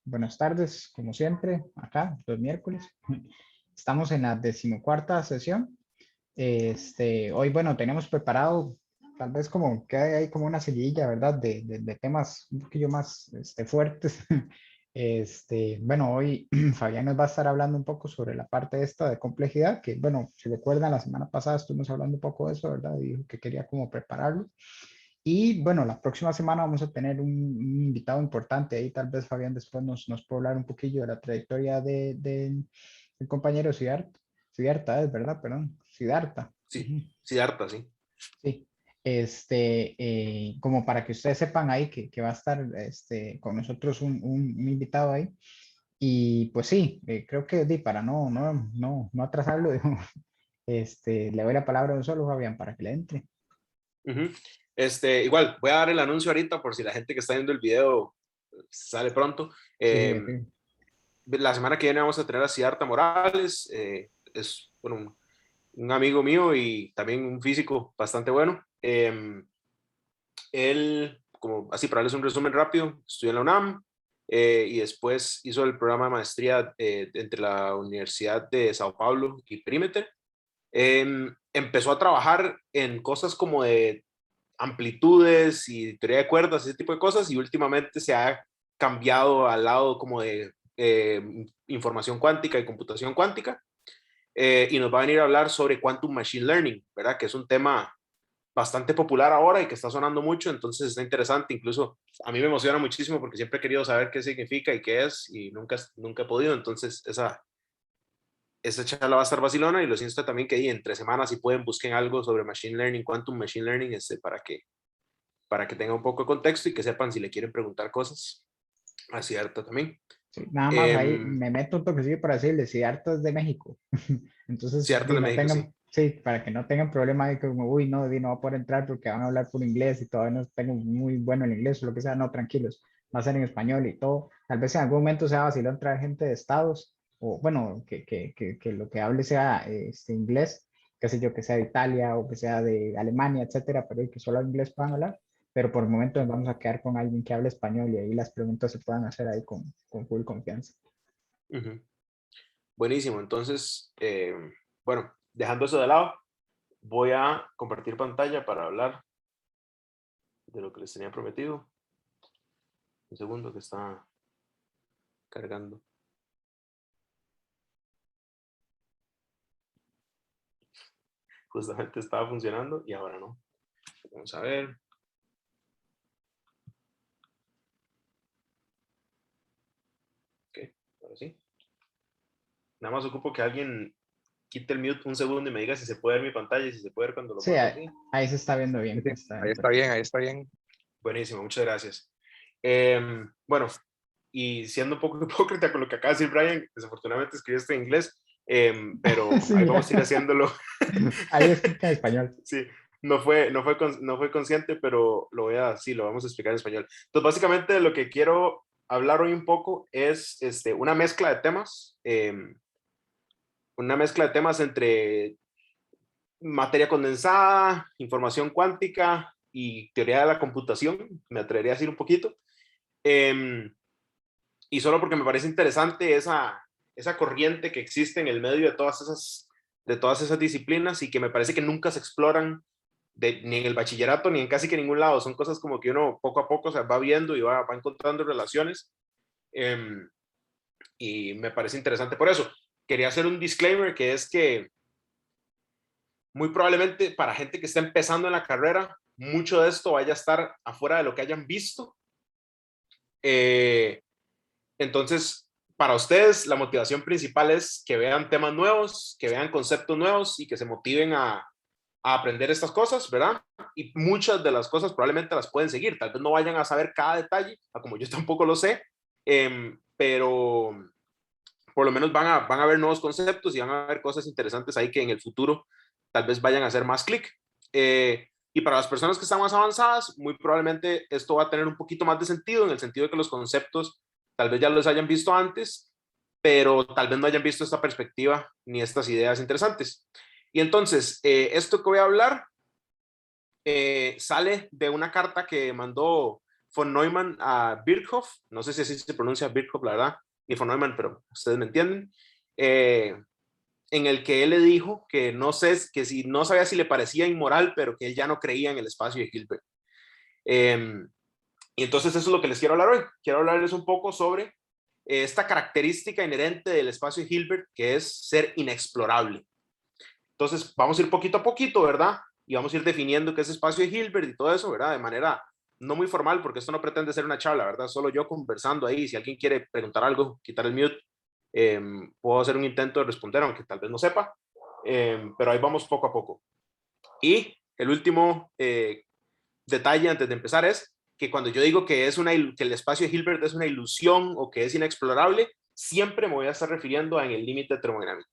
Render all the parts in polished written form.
Buenas tardes, como siempre, acá los miércoles. Estamos en la decimocuarta sesión. Hoy, bueno, tenemos preparado, tal vez como que hay como una seguidilla, ¿verdad? De temas un poquillo más fuertes. Bueno, hoy Fabián nos va a estar hablando un poco sobre la parte esta de complejidad, que, bueno, si recuerdan, la semana pasada estuvimos hablando un poco de eso, ¿verdad? Y dijo que quería como prepararlo. Y bueno, la próxima semana vamos a tener un invitado importante. Ahí tal vez Fabián después nos puede hablar un poquillo de la trayectoria del compañero Siddhartha. Siddhartha es, ¿verdad? Perdón, Siddhartha. Sí, Ujú. Siddhartha, sí. Sí. Como para que ustedes sepan ahí que va a estar con nosotros un invitado ahí. Y pues sí, creo que para no atrasarlo, le doy la palabra a un solo, Fabián, para que le entre. Ujú. Igual, voy a dar el anuncio ahorita por si la gente que está viendo el video sale pronto. Sí, sí, Eh, sí. la semana que viene vamos a tener a Siddhartha Morales. Es bueno, un amigo mío y también un físico bastante bueno. Él, como así para darles un resumen rápido, estudió en la UNAM y después hizo el programa de maestría entre la Universidad de Sao Paulo y Perimeter. Empezó a trabajar en cosas como de amplitudes y teoría de cuerdas, ese tipo de cosas, y últimamente se ha cambiado al lado como de información cuántica y computación cuántica, y nos va a venir a hablar sobre Quantum Machine Learning, ¿verdad? Que es un tema bastante popular ahora y que está sonando mucho, entonces está interesante, incluso a mí me emociona muchísimo porque siempre he querido saber qué significa y qué es, y nunca he podido, entonces esa charla va a estar vacilona y los insto también que ahí entre semanas si pueden busquen algo sobre Machine Learning, Quantum Machine Learning, para que tengan un poco de contexto y que sepan si le quieren preguntar cosas a Cierta también. Sí, nada más ahí Eh, me meto un toquecillo para decirles, si harto es de México. Entonces, Cierta de no México, sí. tengan, sí, para que no tengan problema de que como, uy, no va a poder entrar porque van a hablar por inglés y todavía no tengo muy bueno el inglés o lo que sea, no, tranquilos, va a ser en español y todo. Tal vez en algún momento sea vacilón traer gente de estados o bueno, que lo que hable sea inglés, qué sé yo, que sea de Italia o que sea de Alemania, etcétera, pero que solo inglés puedan hablar, pero por el momento nos vamos a quedar con alguien que hable español y ahí las preguntas se puedan hacer ahí con full confianza. Ujú. Buenísimo. Entonces, bueno, dejando eso de lado, voy a compartir pantalla para hablar de lo que les tenía prometido. Un segundo que está cargando. Justamente estaba funcionando y ahora no. Vamos a ver. Ok, ahora sí. Nada más ocupo que alguien quite el mute un segundo y me diga si se puede ver mi pantalla y si se puede ver cuando lo Sí, muevo así. ahí se está viendo Sí, bien, sí, está ahí bien, está bien, perfecto. ahí está bien. Buenísimo, muchas gracias. Bueno, y siendo un poco hipócrita con lo que acaba de decir Brian, desafortunadamente escribí esto en inglés, pero Sí, ahí mira, vamos a ir haciéndolo. ahí explica en español. Sí, no fue consciente, pero sí, lo vamos a explicar en español. Entonces, básicamente lo que quiero hablar hoy un poco es una mezcla de temas entre materia condensada, información cuántica y teoría de la computación, me atrevería a decir un poquito. Eh, y solo porque me parece interesante esa corriente que existe en el medio de todas esas disciplinas y que me parece que nunca se exploran ni en el bachillerato ni en casi que ningún lado. Son cosas como que uno poco a poco, o sea, va viendo y va encontrando relaciones, eh, y me parece interesante por eso. Quería hacer un disclaimer que es que muy probablemente para gente que está empezando en la carrera, mucho de esto vaya a estar afuera de lo que hayan visto. Eh, Entonces, para ustedes, la motivación principal es que vean temas nuevos, que vean conceptos nuevos y que se motiven a aprender estas cosas, ¿verdad? Y muchas de las cosas probablemente las pueden seguir. Tal vez no vayan a saber cada detalle, como yo tampoco lo sé, pero por lo menos van a ver nuevos conceptos y van a ver cosas interesantes ahí que en el futuro tal vez vayan a hacer más clic. Y para las personas que están más avanzadas, muy probablemente esto va a tener un poquito más de sentido, en el sentido de que los conceptos tal vez ya los hayan visto antes, pero tal vez no hayan visto esta perspectiva ni estas ideas interesantes. Y entonces, esto que voy a hablar sale de una carta que mandó von Neumann a Birkhoff, no sé si así se pronuncia Birkhoff, la verdad, ni von Neumann, pero ustedes me entienden, en el que él le dijo que no sé, que si no sabía si le parecía inmoral, pero que él ya no creía en el espacio de Hilbert. Y entonces eso es lo que les quiero hablar hoy. Quiero hablarles un poco sobre esta característica inherente del espacio de Hilbert, que es ser inexplorable. Entonces vamos a ir poquito a poquito, ¿verdad? Y vamos a ir definiendo qué es espacio de Hilbert y todo eso, ¿verdad? De manera no muy formal, porque esto no pretende ser una charla, ¿verdad? Solo yo conversando ahí. Si alguien quiere preguntar algo, quitar el mute, puedo hacer un intento de responder, aunque tal vez no sepa. Pero ahí vamos poco a poco. Y el último detalle antes de empezar es que cuando yo digo que el espacio de Hilbert es una ilusión o que es inexplorable, siempre me voy a estar refiriendo en el límite termodinámico,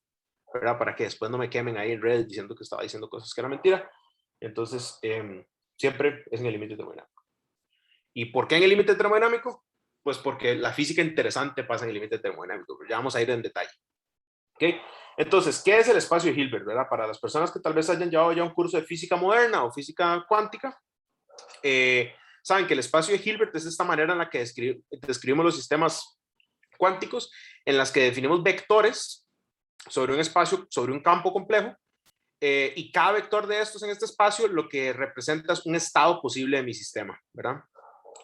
¿verdad? Para que después no me quemen ahí en redes diciendo que estaba diciendo cosas que eran mentira. Entonces, siempre es en el límite termodinámico. ¿Y por qué en el límite termodinámico? Pues porque la física interesante pasa en el límite termodinámico, pero ya vamos a ir en detalle. ¿Ok? Entonces, ¿qué es el espacio de Hilbert, verdad? Para las personas que tal vez hayan llevado ya un curso de física moderna o física cuántica, saben que el espacio de Hilbert es esta manera en la que describimos los sistemas cuánticos, en las que definimos vectores sobre un espacio, sobre un campo complejo, y cada vector de estos en este espacio lo que representa es un estado posible de mi sistema, ¿verdad?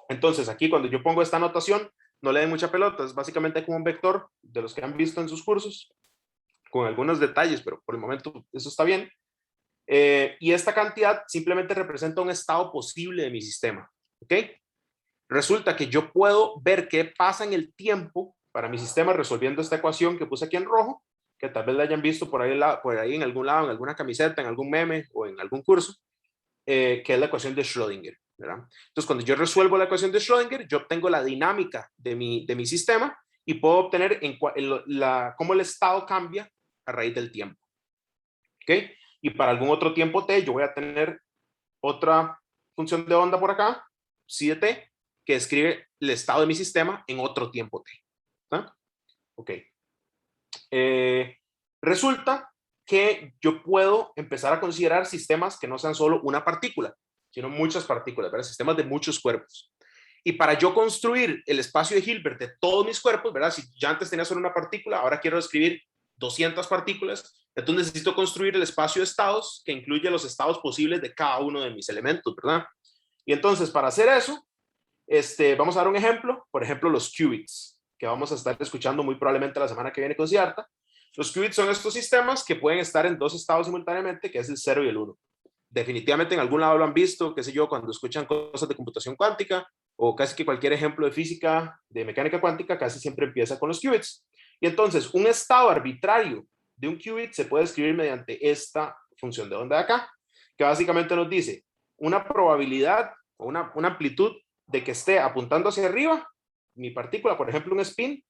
Entonces, aquí cuando yo pongo esta notación, no le den mucha pelota, es básicamente como un vector de los que han visto en sus cursos, con algunos detalles, pero por el momento eso está bien. Y esta cantidad simplemente representa un estado posible de mi sistema, ¿ok? Resulta que yo puedo ver qué pasa en el tiempo para mi sistema resolviendo esta ecuación que puse aquí en rojo, que tal vez la hayan visto por ahí en algún lado, en alguna camiseta, en algún meme o en algún curso, que es la ecuación de Schrödinger, ¿verdad? Entonces, cuando yo resuelvo la ecuación de Schrödinger, yo obtengo la dinámica de mi sistema y puedo obtener cómo el estado cambia a raíz del tiempo, ¿ok? Y para algún otro tiempo t, yo voy a tener otra función de onda por acá, psi de t, que describe el estado de mi sistema en otro tiempo t. ¿Ah? Ok. Resulta que yo puedo empezar a considerar sistemas que no sean solo una partícula, sino muchas partículas, ¿verdad? Sistemas de muchos cuerpos. Y para yo construir el espacio de Hilbert de todos mis cuerpos, ¿verdad? Si ya antes tenía solo una partícula, ahora quiero describir 200 partículas, entonces necesito construir el espacio de estados que incluye los estados posibles de cada uno de mis elementos, ¿verdad? Y entonces, para hacer eso, vamos a dar un ejemplo, por ejemplo, los qubits, que vamos a estar escuchando muy probablemente la semana que viene con Ciarta. Los qubits son estos sistemas que pueden estar en dos estados simultáneamente, que es el 0 y el 1. Definitivamente en algún lado lo han visto, qué sé yo, cuando escuchan cosas de computación cuántica, o casi que cualquier ejemplo de física, de mecánica cuántica, casi siempre empieza con los qubits. Y entonces, un estado arbitrario de un qubit se puede escribir mediante esta función de onda de acá, que básicamente nos dice una probabilidad o una amplitud de que esté apuntando hacia arriba, mi partícula, por ejemplo, un spin,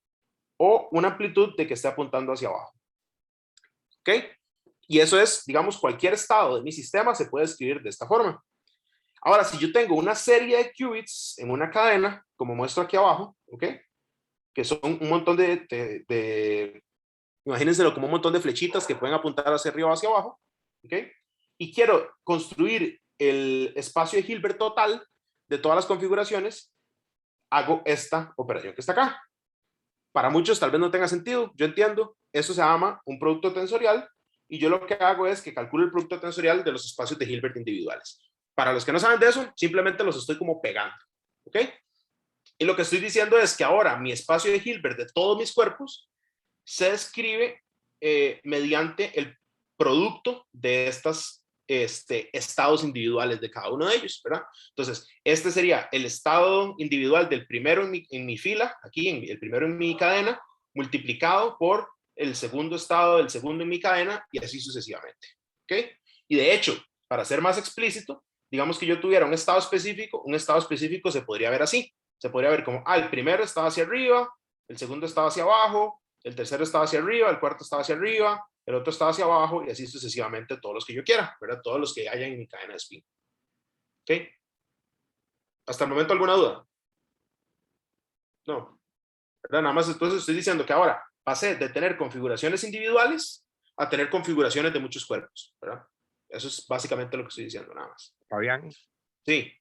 o una amplitud de que esté apuntando hacia abajo. ¿Ok? Y eso es, digamos, cualquier estado de mi sistema se puede escribir de esta forma. Ahora, si yo tengo una serie de qubits en una cadena, como muestro aquí abajo, ¿ok? Que son un montón imagínenselo como un montón de flechitas que pueden apuntar hacia arriba o hacia abajo, ¿ok? Y quiero construir el espacio de Hilbert total de todas las configuraciones, hago esta operación que está acá. Para muchos tal vez no tenga sentido, yo entiendo, eso se llama un producto tensorial, y yo lo que hago es que calculo el producto tensorial de los espacios de Hilbert individuales. Para los que no saben de eso, simplemente los estoy como pegando, ¿ok? Y lo que estoy diciendo es que ahora mi espacio de Hilbert de todos mis cuerpos se describe mediante el producto de estos estados individuales de cada uno de ellos, ¿verdad? Entonces, este sería el estado individual del primero en mi fila, aquí, el primero en mi cadena, multiplicado por el segundo estado del segundo en mi cadena, y así sucesivamente, ¿ok? Y de hecho, para ser más explícito, digamos que yo tuviera un estado específico se podría ver así. Se podría ver como, el primero estaba hacia arriba, el segundo estaba hacia abajo, el tercero estaba hacia arriba, el cuarto estaba hacia arriba, el otro estaba hacia abajo, y así sucesivamente todos los que yo quiera, ¿verdad? Todos los que haya en mi cadena de spin. ¿Ok? ¿Hasta el momento alguna duda? No. ¿Verdad? Nada más entonces estoy diciendo que ahora pasé de tener configuraciones individuales a tener configuraciones de muchos cuerpos, ¿verdad? Eso es básicamente lo que estoy diciendo, nada más. Fabián, Sí.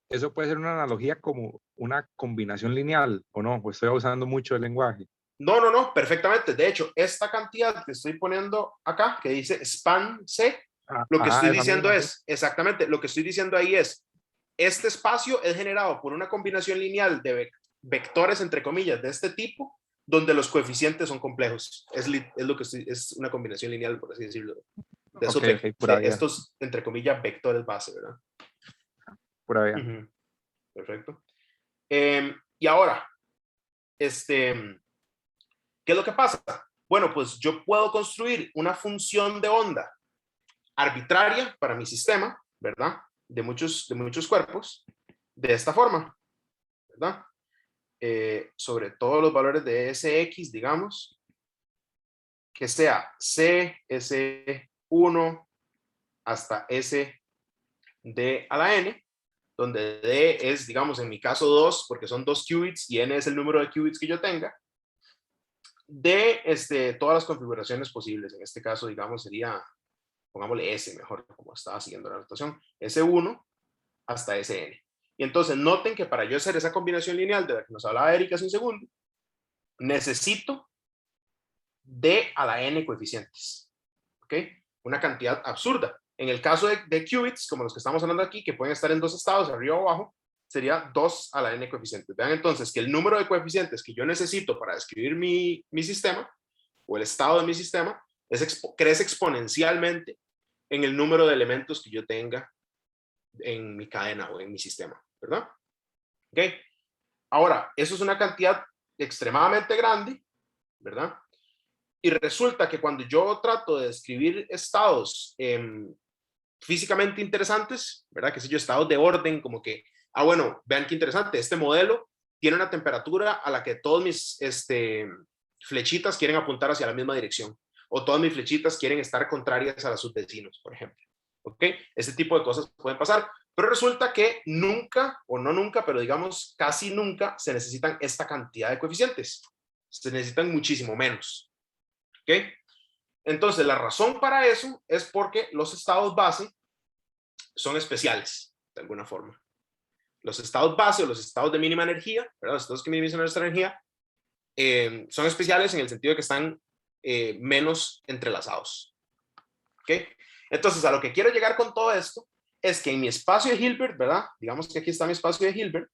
eso puede ser una analogía como una combinación lineal, ¿o no? ¿O estoy usando mucho el lenguaje? No, no, no, perfectamente. De hecho, esta cantidad que estoy poniendo acá, que dice span C, lo que estoy Esa diciendo misma, sí. es, exactamente, lo que estoy diciendo ahí es, este espacio es generado por una combinación lineal de vectores, entre comillas, de este tipo, donde los coeficientes son complejos. Es lo que es una combinación lineal, por así decirlo, de, esos, Ok, pura de vida, estos, entre comillas, vectores base, ¿verdad? pura vida. Perfecto. Y ahora, ¿qué es lo que pasa? Bueno, pues yo puedo construir una función de onda arbitraria para mi sistema, ¿verdad? De muchos cuerpos, de esta forma, ¿verdad? Sobre todos los valores de Sx, digamos, que sea C, S1 hasta S d a la n, donde d es, digamos, en mi caso 2, porque son 2 qubits y n es el número de qubits que yo tenga, de todas las configuraciones posibles. En este caso, digamos, sería, pongámosle S mejor, como estaba siguiendo la notación, S1 hasta Sn. Y entonces noten que para yo hacer esa combinación lineal de la que nos hablaba Erika hace un segundo, necesito d a la n coeficientes. ¿Ok? Una cantidad absurda. En el caso de qubits, como los que estamos hablando aquí, que pueden estar en dos estados, arriba o abajo, sería 2 a la n coeficientes. Vean entonces que el número de coeficientes que yo necesito para describir mi sistema, o el estado de mi sistema, crece exponencialmente en el número de elementos que yo tenga en mi cadena o en mi sistema, ¿verdad? ¿Ok? Ahora, eso es una cantidad extremadamente grande, ¿verdad? Y resulta que cuando yo trato de describir estados físicamente interesantes, ¿verdad? Que sé yo, estados de orden, como que, bueno, vean qué interesante, este modelo tiene una temperatura a la que todos mis flechitas quieren apuntar hacia la misma dirección, o todas mis flechitas quieren estar contrarias a las sus vecinos, por ejemplo. ¿Ok? Ese tipo de cosas pueden pasar, pero resulta que nunca, o no nunca, pero digamos casi nunca, se necesitan esta cantidad de coeficientes. Se necesitan muchísimo menos. ¿Ok? Entonces, la razón para eso es porque los estados base son especiales, de alguna forma. Los estados base o los estados de mínima energía, ¿verdad? Los estados que minimizan nuestra energía, son especiales en el sentido de que están menos entrelazados. ¿Ok? Entonces, a lo que quiero llegar con todo esto es que en mi espacio de Hilbert, ¿verdad? Digamos que aquí está mi espacio de Hilbert,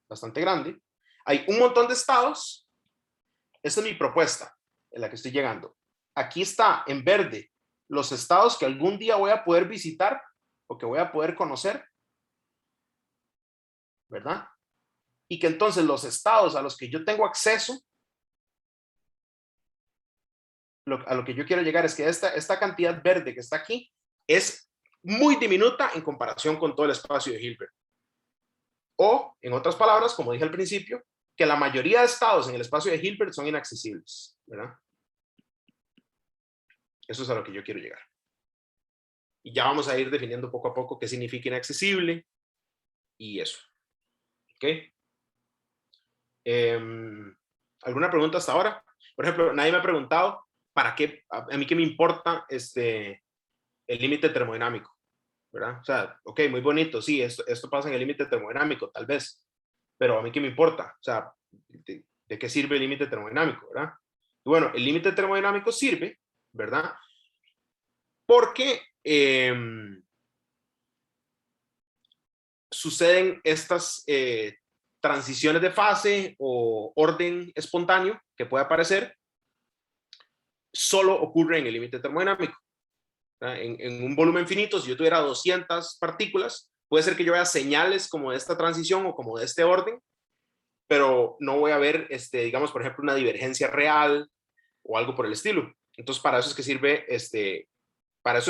bastante grande. Hay un montón de estados. Esta es mi propuesta en la que estoy llegando. Aquí está en verde los estados que algún día voy a poder visitar o que voy a poder conocer, ¿verdad? Y que entonces los estados a los que yo tengo acceso, a lo que yo quiero llegar es que esta cantidad verde que está aquí es muy diminuta en comparación con todo el espacio de Hilbert. O, en otras palabras, como dije al principio, que la mayoría de estados en el espacio de Hilbert son inaccesibles, ¿verdad? Eso es a lo que yo quiero llegar. Y ya vamos a ir definiendo poco a poco qué significa inaccesible y eso. ¿Ok? ¿Alguna pregunta hasta ahora? Por ejemplo, nadie me ha preguntado para qué, a mí qué me importa el límite termodinámico, ¿verdad? O sea, ok, muy bonito, sí, esto pasa en el límite termodinámico, tal vez, pero a mí qué me importa, o sea, ¿de qué sirve el límite termodinámico, verdad? Y bueno, el límite termodinámico sirve, ¿verdad? Porque suceden estas transiciones de fase o orden espontáneo que puede aparecer, solo ocurre en el límite termodinámico. En un volumen finito, si yo tuviera 200 partículas, puede ser que yo vea señales como de esta transición o como de este orden, pero no voy a ver, digamos, por ejemplo, una divergencia real o algo por el estilo. Entonces, para eso es que sirve,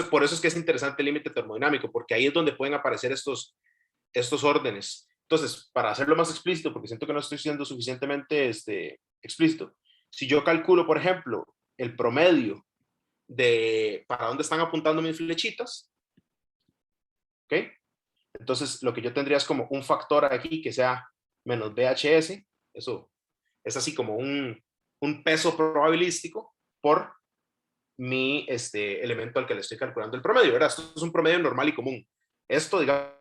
por eso es que es interesante el límite termodinámico, porque ahí es donde pueden aparecer estos órdenes. Entonces, para hacerlo más explícito, porque siento que no estoy siendo suficientemente explícito, si yo calculo, por ejemplo, el promedio de para dónde están apuntando mis flechitas, ¿ok? Entonces, lo que yo tendría es como un factor aquí que sea menos VHS, eso es así como un peso probabilístico por mi elemento al que le estoy calculando el promedio, ¿verdad? Esto es un promedio normal y común. Esto, digamos,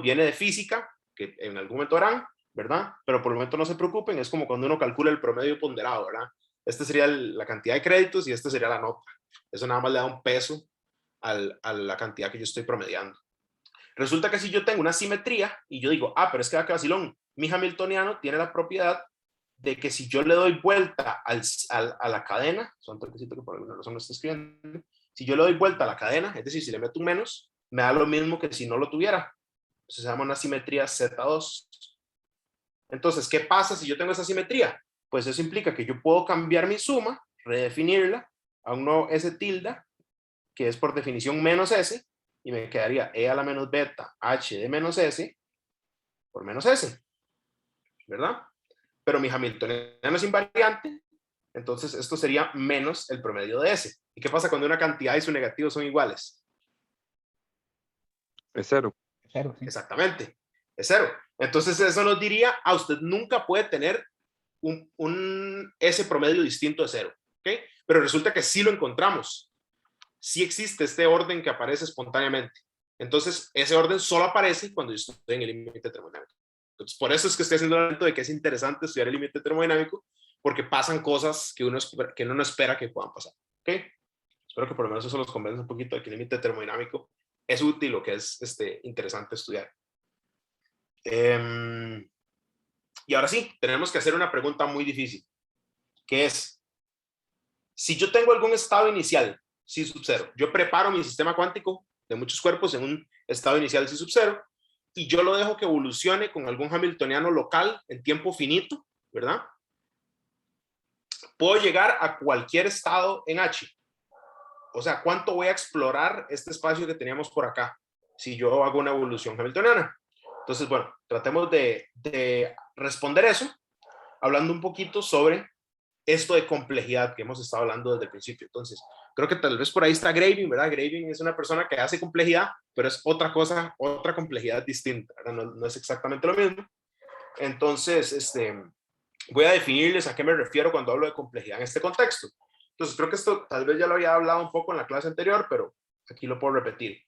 viene de física, que en algún momento harán, ¿verdad? Pero por el momento no se preocupen, es como cuando uno calcula el promedio ponderado, ¿verdad? Este sería la cantidad de créditos y este sería la nota. Eso nada más le da un peso a la cantidad que yo estoy promediando. Resulta que si yo tengo una simetría y yo digo, pero es que que vacilón, mi hamiltoniano tiene la propiedad de que si yo le doy vuelta a la cadena, son toquecitos que por alguna razón no está escribiendo, si yo le doy vuelta a la cadena, es decir, si le meto un menos, me da lo mismo que si no lo tuviera. Eso se llama una simetría Z2. Entonces, ¿qué pasa si yo tengo esa simetría? Pues eso implica que yo puedo cambiar mi suma, redefinirla a un nuevo S tilde, que es por definición menos S, y me quedaría E a la menos beta H de menos S por menos S, ¿verdad? Pero mi hamiltoniano es invariante, entonces esto sería menos el promedio de S. ¿Y qué pasa cuando una cantidad y su negativo son iguales? Es cero. Cero, sí. Exactamente, es cero. Entonces eso nos diría, usted nunca puede tener un S promedio distinto de cero, ¿ok? Pero resulta que sí lo encontramos. Sí existe este orden que aparece espontáneamente. Entonces, ese orden solo aparece cuando yo estoy en el límite termodinámico. Entonces, por eso es que estoy haciendo el argumento de que es interesante estudiar el límite termodinámico, porque pasan cosas que uno no espera que puedan pasar, ¿ok? Espero que por lo menos eso los convence un poquito de que el límite termodinámico es útil o que es interesante estudiar. Y ahora sí, tenemos que hacer una pregunta muy difícil, que es, si yo tengo algún estado inicial, C sub 0, yo preparo mi sistema cuántico de muchos cuerpos en un estado inicial C sub 0, y yo lo dejo que evolucione con algún hamiltoniano local en tiempo finito, ¿verdad? Puedo llegar a cualquier estado en H. O sea, ¿cuánto voy a explorar este espacio que teníamos por acá si yo hago una evolución hamiltoniana? Entonces, bueno, tratemos de responder eso hablando un poquito sobre esto de complejidad que hemos estado hablando desde el principio. Entonces, creo que tal vez por ahí está Graving, ¿verdad? Graving es una persona que hace complejidad, pero es otra cosa, otra complejidad distinta, ¿verdad? No es exactamente lo mismo. Entonces, voy a definirles a qué me refiero cuando hablo de complejidad en este contexto. Entonces, creo que esto tal vez ya lo había hablado un poco en la clase anterior, pero aquí lo puedo repetir.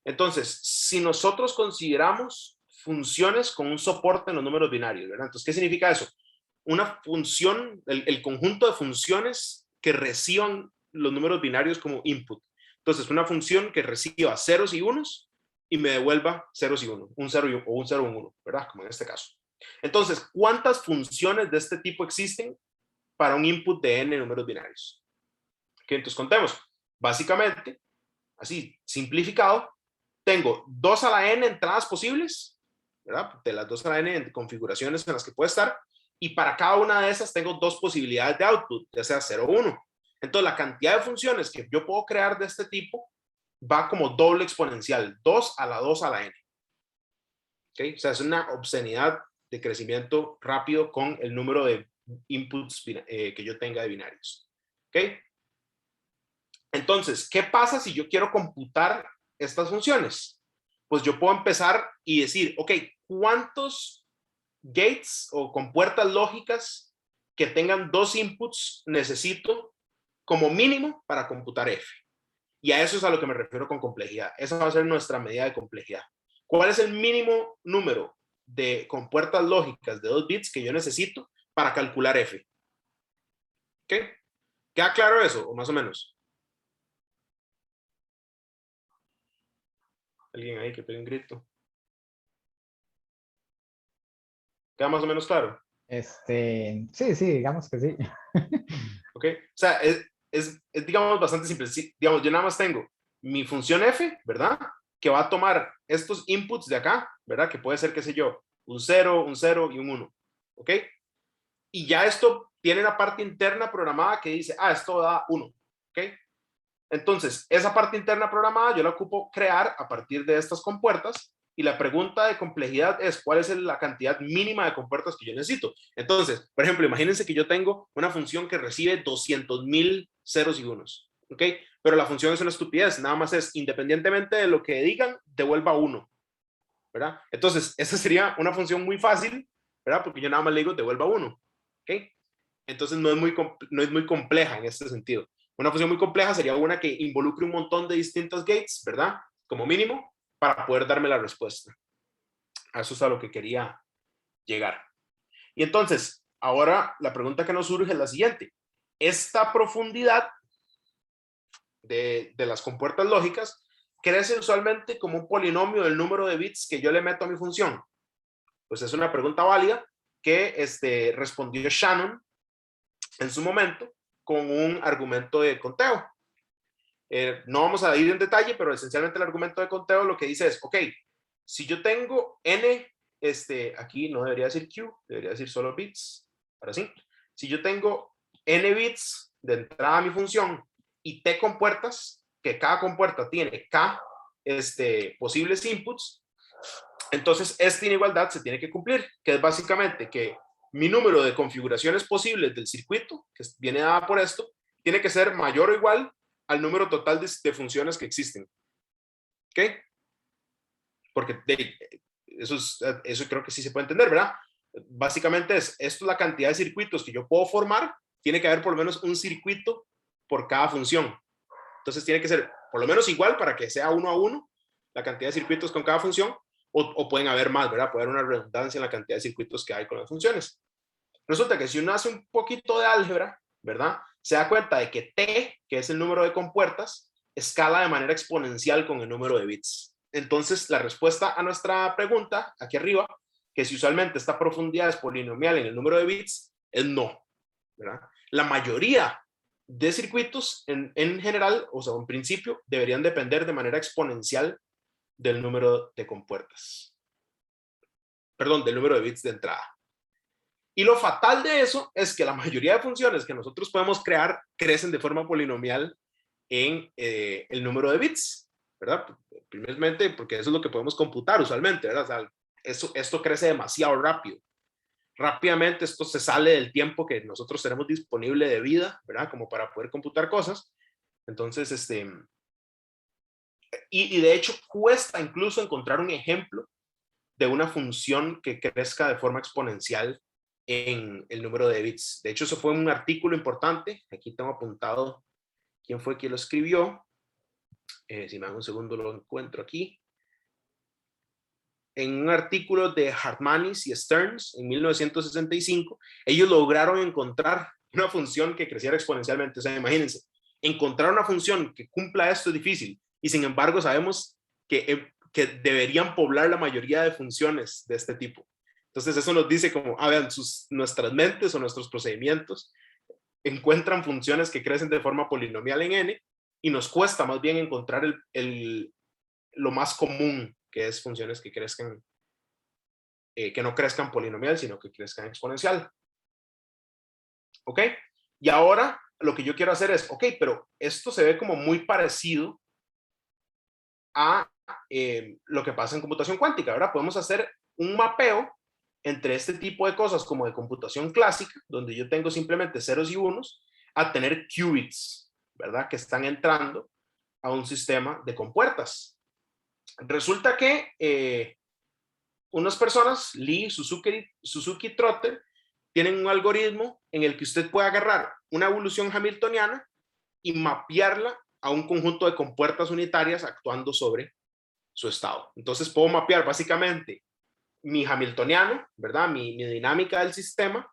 Entonces, si nosotros consideramos funciones con un soporte en los números binarios, ¿verdad? Entonces, ¿qué significa eso? Una función, el conjunto de funciones que reciban los números binarios como input. Entonces, una función que reciba ceros y unos y me devuelva ceros y unos, un 0 o un 0 o un 1, ¿verdad? Como en este caso. Entonces, ¿cuántas funciones de este tipo existen para un input de n números binarios? Okay, entonces contemos. Básicamente, así simplificado, tengo 2 a la n entradas posibles, ¿verdad? De las 2 a la n en configuraciones en las que puede estar, y para cada una de esas tengo 2 posibilidades de output, ya sea 0 o 1. Entonces, la cantidad de funciones que yo puedo crear de este tipo va como doble exponencial, 2 a la 2 a la n. ¿Okay? O sea, es una obscenidad de crecimiento rápido con el número de inputs que yo tenga de binarios. ¿Ok? Entonces, ¿qué pasa si yo quiero computar estas funciones? Pues yo puedo empezar y decir, ok, ¿cuántos gates o compuertas lógicas que tengan 2 inputs necesito como mínimo para computar f? Y a eso es a lo que me refiero con complejidad. Esa va a ser nuestra medida de complejidad. ¿Cuál es el mínimo número de compuertas lógicas de 2 bits que yo necesito para calcular f? ¿Ok? ¿Queda claro eso? O más o menos. Alguien ahí que pegue un grito. ¿Queda más o menos claro? Sí, digamos que sí. ¿Ok? O sea, es digamos, bastante simple. Sí, digamos, yo nada más tengo mi función f, ¿verdad? Que va a tomar estos inputs de acá, ¿verdad? Que puede ser, qué sé yo, un 0 y un 1. ¿Ok? Y ya esto tiene una parte interna programada que dice, esto da 1. ¿Ok? Entonces, esa parte interna programada yo la ocupo crear a partir de estas compuertas, y la pregunta de complejidad es, ¿cuál es la cantidad mínima de compuertas que yo necesito? Entonces, por ejemplo, imagínense que yo tengo una función que recibe 200,000 ceros y unos, ¿ok? Pero la función es una estupidez, nada más es, independientemente de lo que digan, devuelva 1, ¿verdad? Entonces, esa sería una función muy fácil, ¿verdad? Porque yo nada más le digo, devuelva 1, ¿ok? Entonces, no es muy compleja en este sentido. Una función muy compleja sería una que involucre un montón de distintos gates, ¿verdad? Como mínimo, para poder darme la respuesta. A eso es a lo que quería llegar. Y entonces, ahora la pregunta que nos surge es la siguiente. Esta profundidad de las compuertas lógicas crece usualmente como un polinomio del número de bits que yo le meto a mi función. Pues es una pregunta válida que respondió Shannon en su momento con un argumento de conteo. No vamos a ir en detalle, pero esencialmente el argumento de conteo lo que dice es, ok, si yo tengo n, aquí no debería decir q, debería decir solo bits, ahora sí. Si yo tengo n bits de entrada a mi función y t compuertas, que cada compuerta tiene k posibles inputs, entonces esta inigualdad se tiene que cumplir, que es básicamente que mi número de configuraciones posibles del circuito, que viene dada por esto, tiene que ser mayor o igual al número total de funciones que existen. ¿Ok? Porque eso creo que sí se puede entender, ¿verdad? Básicamente esto es la cantidad de circuitos que yo puedo formar. Tiene que haber por lo menos un circuito por cada función. Entonces tiene que ser por lo menos igual para que sea 1 a 1 la cantidad de circuitos con cada función, o pueden haber más, ¿verdad? Puede haber una redundancia en la cantidad de circuitos que hay con las funciones. Resulta que si uno hace un poquito de álgebra, ¿verdad? Se da cuenta de que t, que es el número de compuertas, escala de manera exponencial con el número de bits. Entonces, la respuesta a nuestra pregunta, aquí arriba, que si usualmente esta profundidad es polinomial en el número de bits, es no, ¿verdad? La mayoría de circuitos en general, o sea, en principio, deberían depender de manera exponencial del número de compuertas. Perdón, del número de bits de entrada. Y lo fatal de eso es que la mayoría de funciones que nosotros podemos crear crecen de forma polinomial en el número de bits, ¿verdad? Primeramente porque eso es lo que podemos computar usualmente, ¿verdad? O sea, esto crece demasiado rápido. Rápidamente esto se sale del tiempo que nosotros tenemos disponible de vida, ¿verdad? Como para poder computar cosas. Entonces, y de hecho cuesta incluso encontrar un ejemplo de una función que crezca de forma exponencial en el número de bits. De hecho, eso fue un artículo importante. Aquí tengo apuntado quién fue quien lo escribió. Si me dan un segundo lo encuentro aquí. En un artículo de Hartmanis y Stearns en 1965, ellos lograron encontrar una función que creciera exponencialmente. O sea, imagínense, encontrar una función que cumpla esto es difícil, y sin embargo sabemos que deberían poblar la mayoría de funciones de este tipo. Entonces eso nos dice como, vean, nuestras mentes o nuestros procedimientos encuentran funciones que crecen de forma polinomial en n, y nos cuesta más bien encontrar lo más común, que es funciones que crezcan, que no crezcan polinomial, sino que crezcan exponencial. ¿Ok? Y ahora lo que yo quiero hacer es, ok, pero esto se ve como muy parecido a lo que pasa en computación cuántica, ¿verdad? Podemos hacer un mapeo entre este tipo de cosas como de computación clásica, donde yo tengo simplemente ceros y unos, a tener qubits, ¿verdad? Que están entrando a un sistema de compuertas. Resulta que unas personas, Lee, Suzuki y Trotter, tienen un algoritmo en el que usted puede agarrar una evolución hamiltoniana y mapearla a un conjunto de compuertas unitarias actuando sobre su estado. Entonces puedo mapear básicamente mi hamiltoniano, ¿verdad? Mi dinámica del sistema,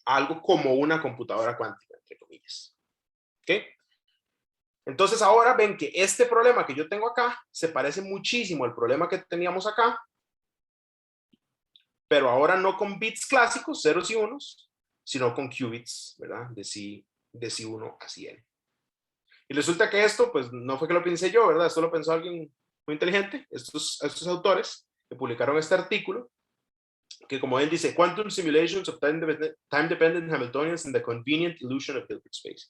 a algo como una computadora cuántica, entre comillas. ¿Ok? Entonces ahora ven que este problema que yo tengo acá se parece muchísimo al problema que teníamos acá, pero ahora no con bits clásicos, ceros y unos, sino con qubits, ¿verdad? De si 1 a 100. Y resulta que esto, pues no fue que lo pensé yo, ¿verdad? Esto lo pensó alguien muy inteligente, estos autores que publicaron este artículo, que como él dice, Quantum Simulations of Time-Dependent Hamiltonians in the Convenient Illusion of Hilbert Space.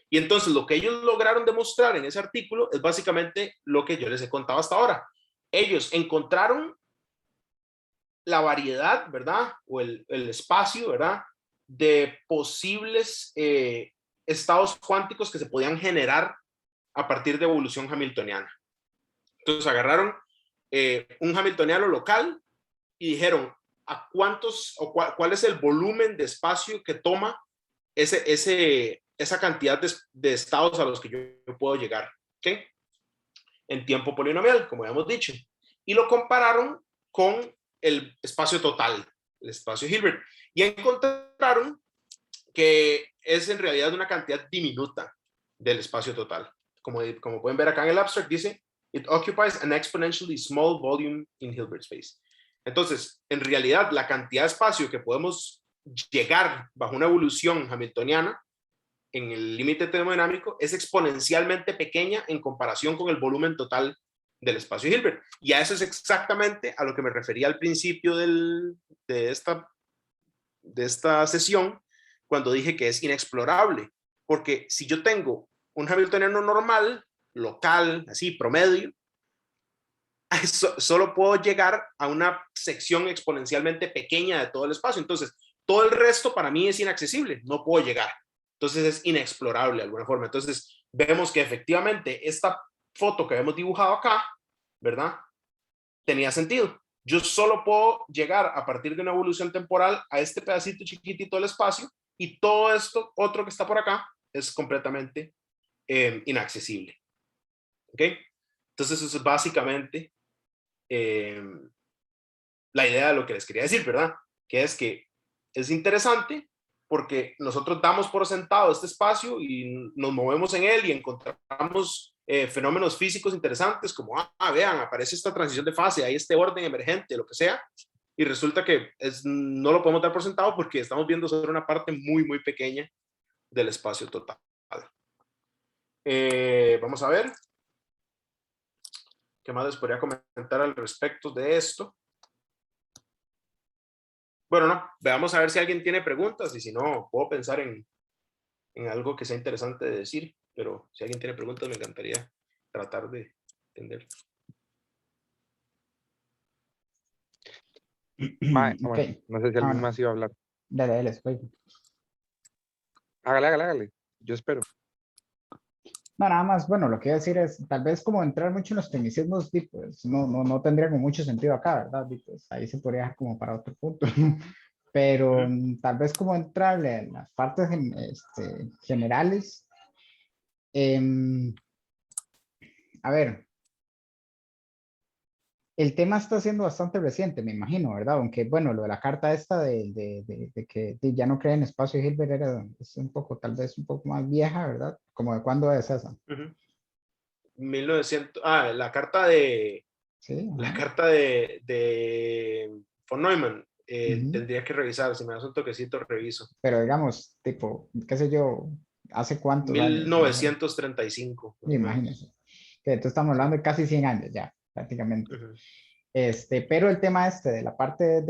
Y entonces lo que ellos lograron demostrar en ese artículo es básicamente lo que yo les he contado hasta ahora. Ellos encontraron la variedad, ¿verdad? O el espacio, ¿verdad? De posibles estados cuánticos que se podían generar a partir de evolución hamiltoniana. Entonces agarraron un hamiltoniano local y dijeron a cuántos o cuál es el volumen de espacio que toma esa cantidad de estados a los que yo puedo llegar, ¿ok? En tiempo polinomial, como ya hemos dicho. Y lo compararon con el espacio total, el espacio Hilbert, y encontraron que es en realidad una cantidad diminuta del espacio total. Como pueden ver acá en el abstract, dice, it occupies an exponentially small volume in Hilbert space. Entonces, en realidad, la cantidad de espacio que podemos llegar bajo una evolución hamiltoniana en el límite termodinámico es exponencialmente pequeña en comparación con el volumen total del espacio Hilbert. Y a eso es exactamente a lo que me refería al principio de esta sesión, cuando dije que es inexplorable. Porque si yo tengo un hamiltoniano normal, local, así, promedio, solo puedo llegar a una sección exponencialmente pequeña de todo el espacio. Entonces, todo el resto para mí es inaccesible, no puedo llegar. Entonces es inexplorable de alguna forma. Entonces vemos que efectivamente esta foto que hemos dibujado acá, ¿verdad? Tenía sentido. Yo solo puedo llegar a partir de una evolución temporal a este pedacito chiquitito del espacio y todo esto otro que está por acá es completamente inaccesible. ¿Ok? Entonces eso es básicamente la idea de lo que les quería decir, ¿verdad? Que es interesante porque nosotros damos por sentado este espacio y nos movemos en él y encontramos fenómenos físicos interesantes como, vean, aparece esta transición de fase, hay este orden emergente, lo que sea, y resulta que no lo podemos dar por sentado porque estamos viendo sobre una parte muy, muy pequeña del espacio total. Vamos a ver qué más les podría comentar al respecto de esto. Bueno, no, veamos a ver si alguien tiene preguntas y si no, puedo pensar en algo que sea interesante de decir, pero si alguien tiene preguntas me encantaría tratar de entender. Bueno, Ok. no sé si alguien más iba a hablar. Dale, después. Hágale. Yo espero. No, nada más, bueno, lo que iba a decir es, tal vez como entrar mucho en los tecnicismos, pues no tendría como mucho sentido acá, ¿verdad? Pues ahí se podría dejar como para otro punto. Pero tal vez como entrarle en las partes generales. A ver, el tema está siendo bastante reciente, me imagino, ¿verdad? Aunque, bueno, lo de la carta esta de que ya no cree en espacio Hilbert es un poco, tal vez un poco más vieja, ¿verdad? ¿Como de cuándo es esa? 1900, la carta de Sí, la ajá. carta de von Neumann, Ujú. tendría que revisar, si me das un toquecito reviso. Pero digamos, tipo, qué sé yo, ¿hace cuántos años? Más o menos. 1935, más o menos. Imagínense. Que entonces estamos Sí. hablando de casi 100 años ya, prácticamente. Pero el tema de la parte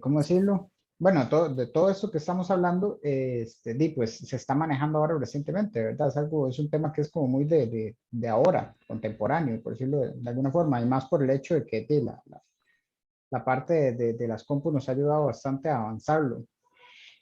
¿cómo decirlo? Bueno, de todo esto que estamos hablando, pues se está manejando ahora recientemente, ¿verdad? Es un tema que es como muy de ahora, contemporáneo, por decirlo de alguna forma, y más por el hecho de que la parte de las compus nos ha ayudado bastante a avanzarlo.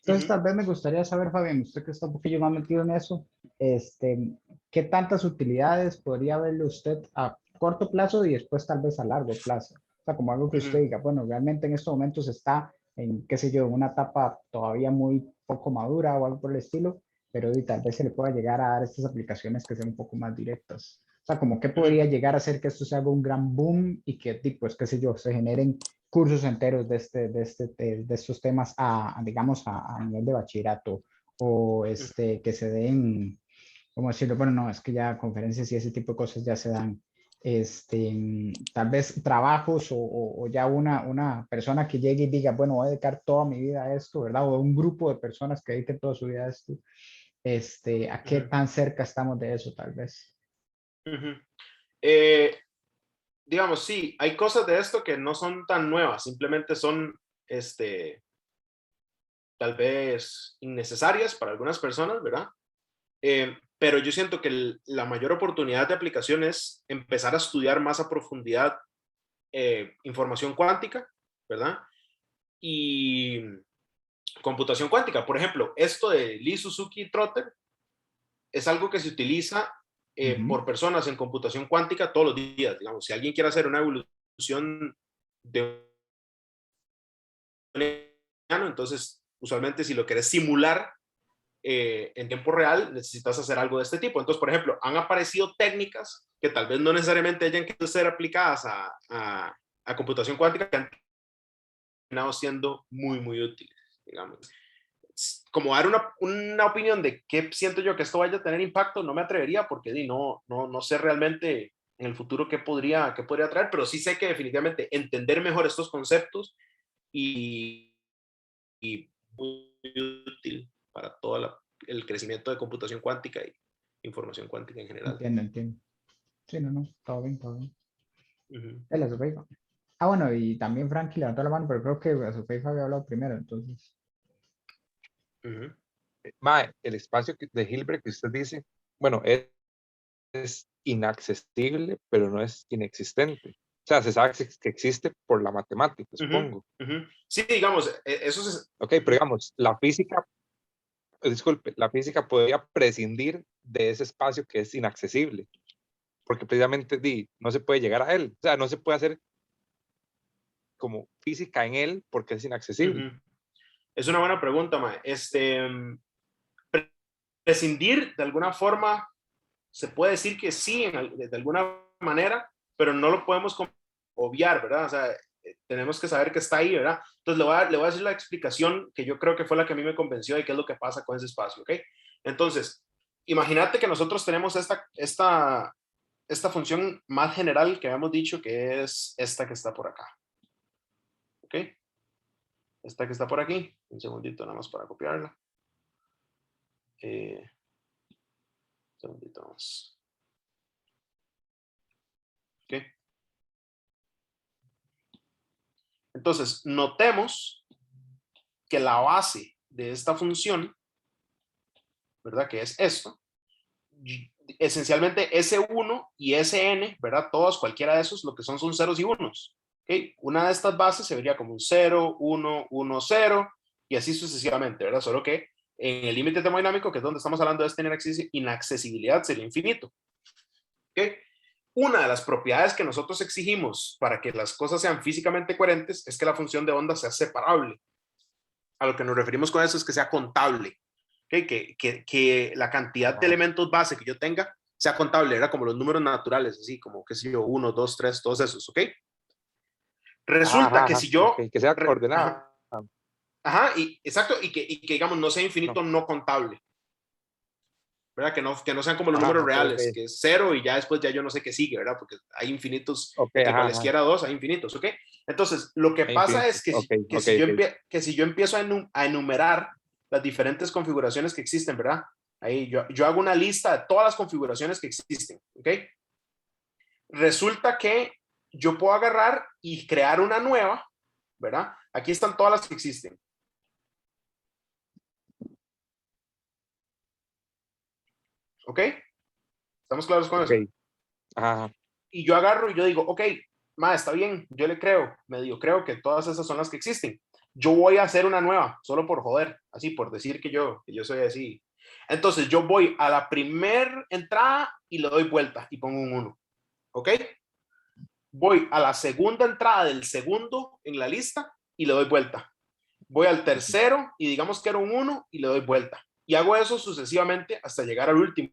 Entonces, tal vez me gustaría saber, Fabián, usted que está un poquillo más metido en eso, ¿qué tantas utilidades podría verle usted a corto plazo y después tal vez a largo plazo? O sea, como algo que usted diga, bueno, realmente en estos momentos está en, qué sé yo, una etapa todavía muy poco madura o algo por el estilo, pero y tal vez se le pueda llegar a dar estas aplicaciones que sean un poco más directas. O sea, como qué podría llegar a hacer que esto se haga un gran boom y que, pues, qué sé yo, se generen cursos enteros de estos temas digamos, a nivel de bachillerato o que se den, ¿cómo decirlo? Bueno, no, es que ya conferencias y ese tipo de cosas ya se dan. Tal vez trabajos o ya una persona que llegue y diga, bueno, voy a dedicar toda mi vida a esto, ¿verdad? O un grupo de personas que dediquen toda su vida a esto. ¿A qué tan cerca estamos de eso, tal vez? Digamos, sí, hay cosas de esto que no son tan nuevas, simplemente son, tal vez innecesarias para algunas personas, ¿verdad? Pero yo siento que la mayor oportunidad de aplicación es empezar a estudiar más a profundidad información cuántica, ¿verdad? Y computación cuántica. Por ejemplo, esto de Lee, Suzuki y Trotter es algo que se utiliza por personas en computación cuántica todos los días. Digamos, si alguien quiere hacer una evolución de un enano, entonces usualmente si lo querés simular en tiempo real, necesitas hacer algo de este tipo. Entonces, por ejemplo, han aparecido técnicas que tal vez no necesariamente hayan que ser aplicadas a computación cuántica, que han terminado siendo muy, muy útiles, digamos. Como dar una opinión de qué siento yo que esto vaya a tener impacto, no me atrevería porque no sé realmente en el futuro qué podría traer, pero sí sé que definitivamente entender mejor estos conceptos y muy útil para todo el crecimiento de computación cuántica y información cuántica en general. Entiendo. Sí, no, todo bien, todo bien. Uh-huh. Él, a su FIFA. Bueno, y también Frankie levantó la mano, pero creo que a su FIFA había hablado primero, entonces. Uh-huh. Mae, el espacio de Hilbert que usted dice, bueno, es inaccesible, pero no es inexistente. O sea, se sabe que existe por la matemática, supongo. Uh-huh. Sí, digamos, eso es... Ok, pero digamos, la física podría prescindir de ese espacio que es inaccesible, porque precisamente no se puede llegar a él. O sea, no se puede hacer como física en él porque es inaccesible. Uh-huh. Es una buena pregunta, mae. Prescindir, de alguna forma, se puede decir que sí, de alguna manera, pero no lo podemos obviar, ¿verdad? O sea, tenemos que saber que está ahí, ¿verdad? Entonces le voy a decir la explicación que yo creo que fue la que a mí me convenció de qué es lo que pasa con ese espacio, ¿ok? Entonces, imagínate que nosotros tenemos esta función más general que habíamos dicho, que es esta que está por acá, ¿ok? Esta que está por aquí, un segundito nada más para copiarla. Un segundito más. ¿Ok? Entonces, notemos que la base de esta función, ¿verdad? Que es esto, esencialmente S1 y Sn, ¿verdad? Todos, cualquiera de esos, lo que son ceros y unos. ¿Okay? Una de estas bases se vería como un 0, 1, 1, 0 y así sucesivamente, ¿verdad? Solo que en el límite termodinámico, que es donde estamos hablando de tener inaccesibilidad, sería infinito. ¿Okay? Una de las propiedades que nosotros exigimos para que las cosas sean físicamente coherentes es que la función de onda sea separable. A lo que nos referimos con eso es que sea contable. ¿Okay? Que la cantidad de elementos base que yo tenga sea contable, era como los números naturales, así como, qué sé yo, 1, 2, 3, todos esos, ¿ok? Resulta que si yo... Okay, que sea ordenada. Y exacto, y que digamos no sea infinito no contable. ¿Verdad? Que no sean como los números reales, que es 0 y ya después ya yo no sé qué sigue, ¿verdad? Porque hay infinitos, que cualesquiera 2 hay infinitos, ¿ok? Entonces, lo que pasa es que, si yo empiezo a enumerar las diferentes configuraciones que existen, ¿verdad? Ahí yo hago una lista de todas las configuraciones que existen, ¿ok? Resulta que yo puedo agarrar y crear una nueva, ¿verdad? Aquí están todas las que existen. ¿Ok? ¿Estamos claros con eso? Y yo agarro y yo digo, ok, está bien, yo le creo, medio creo que todas esas son las que existen. Yo voy a hacer una nueva, solo por joder, así, por decir que yo soy así. Entonces yo voy a la primera entrada y le doy vuelta y pongo un 1. ¿Ok? Voy a la segunda entrada del segundo en la lista y le doy vuelta. Voy al tercero y digamos que era un 1 y le doy vuelta. Y hago eso sucesivamente hasta llegar al último.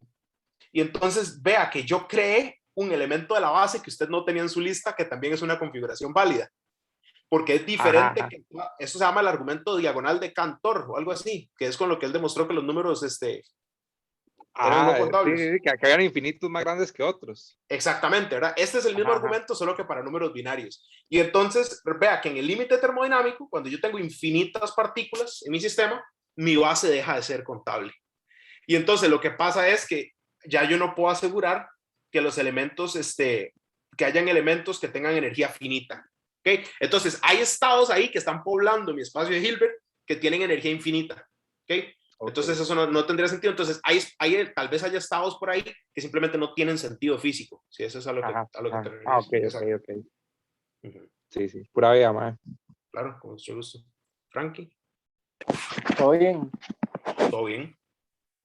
Y entonces vea que yo creé un elemento de la base que usted no tenía en su lista, que también es una configuración válida, porque es diferente. Eso se llama el argumento diagonal de Cantor o algo así, que es con lo que él demostró que los números eran no contables. Sí, que habían infinitos más grandes que otros. Exactamente, ¿verdad? Este es el mismo argumento, solo que para números binarios. Y entonces, vea que en el límite termodinámico, cuando yo tengo infinitas partículas en mi sistema, mi base deja de ser contable. Y entonces lo que pasa es que ya yo no puedo asegurar que los elementos, que hayan elementos que tengan energía finita. ¿Okay? Entonces hay estados ahí que están poblando mi espacio de Hilbert que tienen energía infinita. ¿Okay? Entonces eso no tendría sentido. Entonces tal vez haya estados por ahí que simplemente no tienen sentido físico. Sí, eso es a lo que te refieres. Ok. Sí, pura vida, man. Claro, con mucho gusto. Frankie. ¿Todo bien? Todo bien.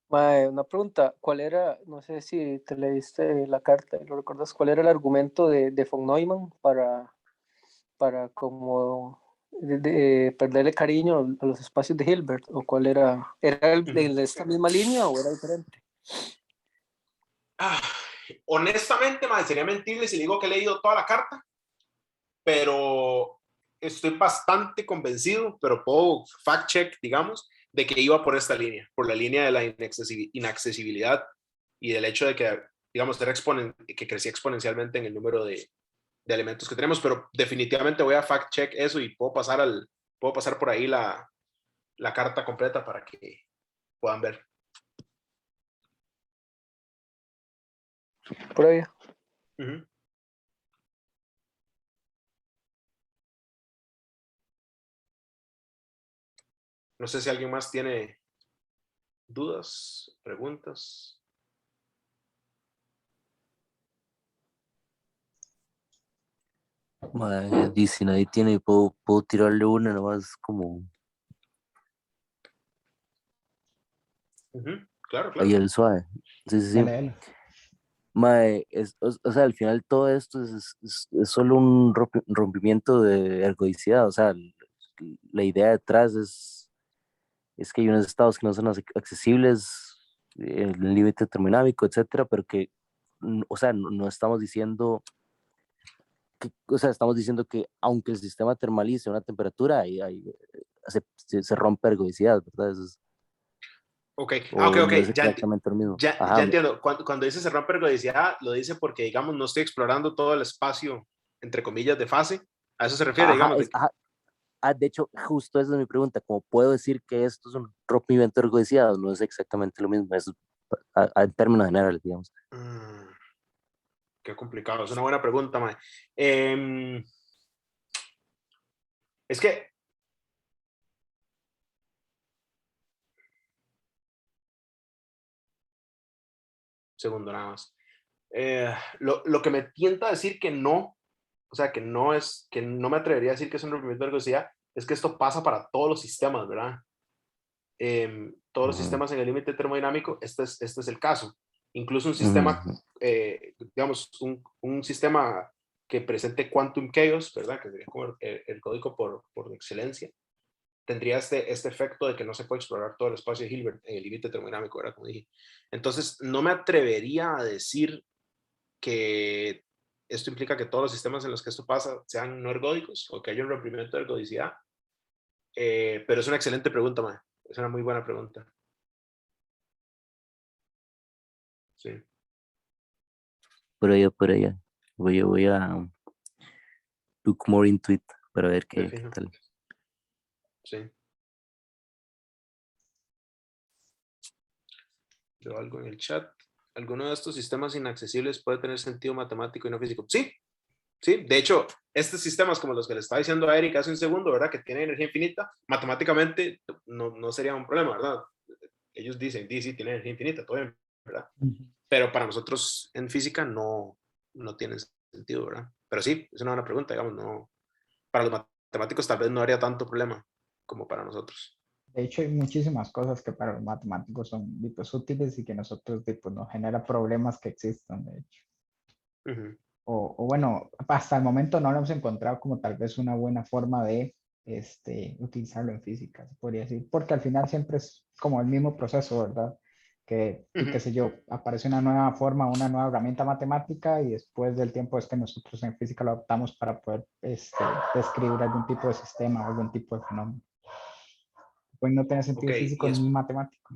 Una pregunta, ¿cuál era, no sé si te leíste la carta y lo recuerdas, cuál era el argumento de von Neumann para como perderle cariño a los espacios de Hilbert? ¿O cuál era? ¿Era el de esta misma línea o era diferente? Honestamente, madre, sería mentirle si le digo que he leído toda la carta, pero estoy bastante convencido, pero puedo fact-check, digamos, de que iba por esta línea, por la línea de la inaccesibilidad y del hecho de que, digamos, que crecía exponencialmente en el número de elementos que tenemos, pero definitivamente voy a fact-check eso y puedo pasar por ahí la carta completa para que puedan ver. Por ahí. Uh-huh. No sé si alguien más tiene dudas, preguntas. Madre, y si nadie tiene, puedo tirarle una nomás como Claro, ahí claro. el suave. Sí, sí, sí. Dale, dale. Mae, o sea, al final todo esto es solo un rompimiento de ergodicidad. O sea, la idea detrás es que hay unos estados que no son accesibles, el límite termodinámico, etcétera, pero que, o sea, no estamos diciendo o sea, estamos diciendo que aunque el sistema termalice una temperatura, se rompe ergodicidad, ¿verdad? Ok, O ok. no es Ya exactamente lo mismo. Ajá, entiendo. Cuando dice se rompe ergodicidad, lo dice porque, digamos, no estoy explorando todo el espacio, entre comillas, de fase. A eso se refiere, ajá, digamos. de hecho, justo esa es mi pregunta. ¿Cómo puedo decir que esto es un rompimiento de ergodicidad? No es exactamente lo mismo, es en términos generales, digamos. Qué complicado, es una buena pregunta, mae. Es que segundo nada más. Lo que me tienta a decir que no, o sea, que no me atrevería a decir que es un rompimiento de ergodicidad, es que esto pasa para todos los sistemas, ¿verdad? Todos los sistemas en el límite termodinámico, este es el caso. Incluso un sistema, digamos, un sistema que presente quantum chaos, ¿verdad? Que sería como el código por excelencia, tendría este efecto de que no se puede explorar todo el espacio de Hilbert en el límite termodinámico, ¿verdad? Como dije. Entonces, no me atrevería a decir que esto implica que todos los sistemas en los que esto pasa sean no ergódicos o que haya un rompimiento de ergodicidad, pero es una excelente pregunta, man. Es una muy buena pregunta. Sí. Por allá. Voy a look more into it para ver qué tal. Sí. Veo algo en el chat. ¿Alguno de estos sistemas inaccesibles puede tener sentido matemático y no físico? Sí, sí. De hecho, estos sistemas como los que le estaba diciendo a Eric hace un segundo, ¿verdad? Que tienen energía infinita, matemáticamente no sería un problema, ¿verdad? Ellos dicen, sí, tienen energía infinita, todo bien, ¿verdad? Pero para nosotros en física no tiene sentido, ¿verdad? Pero sí, es una buena pregunta, digamos, no. Para los matemáticos tal vez no haría tanto problema como para nosotros. De hecho, hay muchísimas cosas que para los matemáticos son útiles y que nosotros nos genera problemas que existan, de hecho. O bueno, hasta el momento no lo hemos encontrado como tal vez una buena forma de utilizarlo en física, se podría decir, porque al final siempre es como el mismo proceso, ¿verdad? Que, qué sé yo, aparece una nueva forma, una nueva herramienta matemática y después del tiempo es que nosotros en física lo adaptamos para poder describir algún tipo de sistema o algún tipo de fenómeno. Puede no tener sentido físico ni matemático.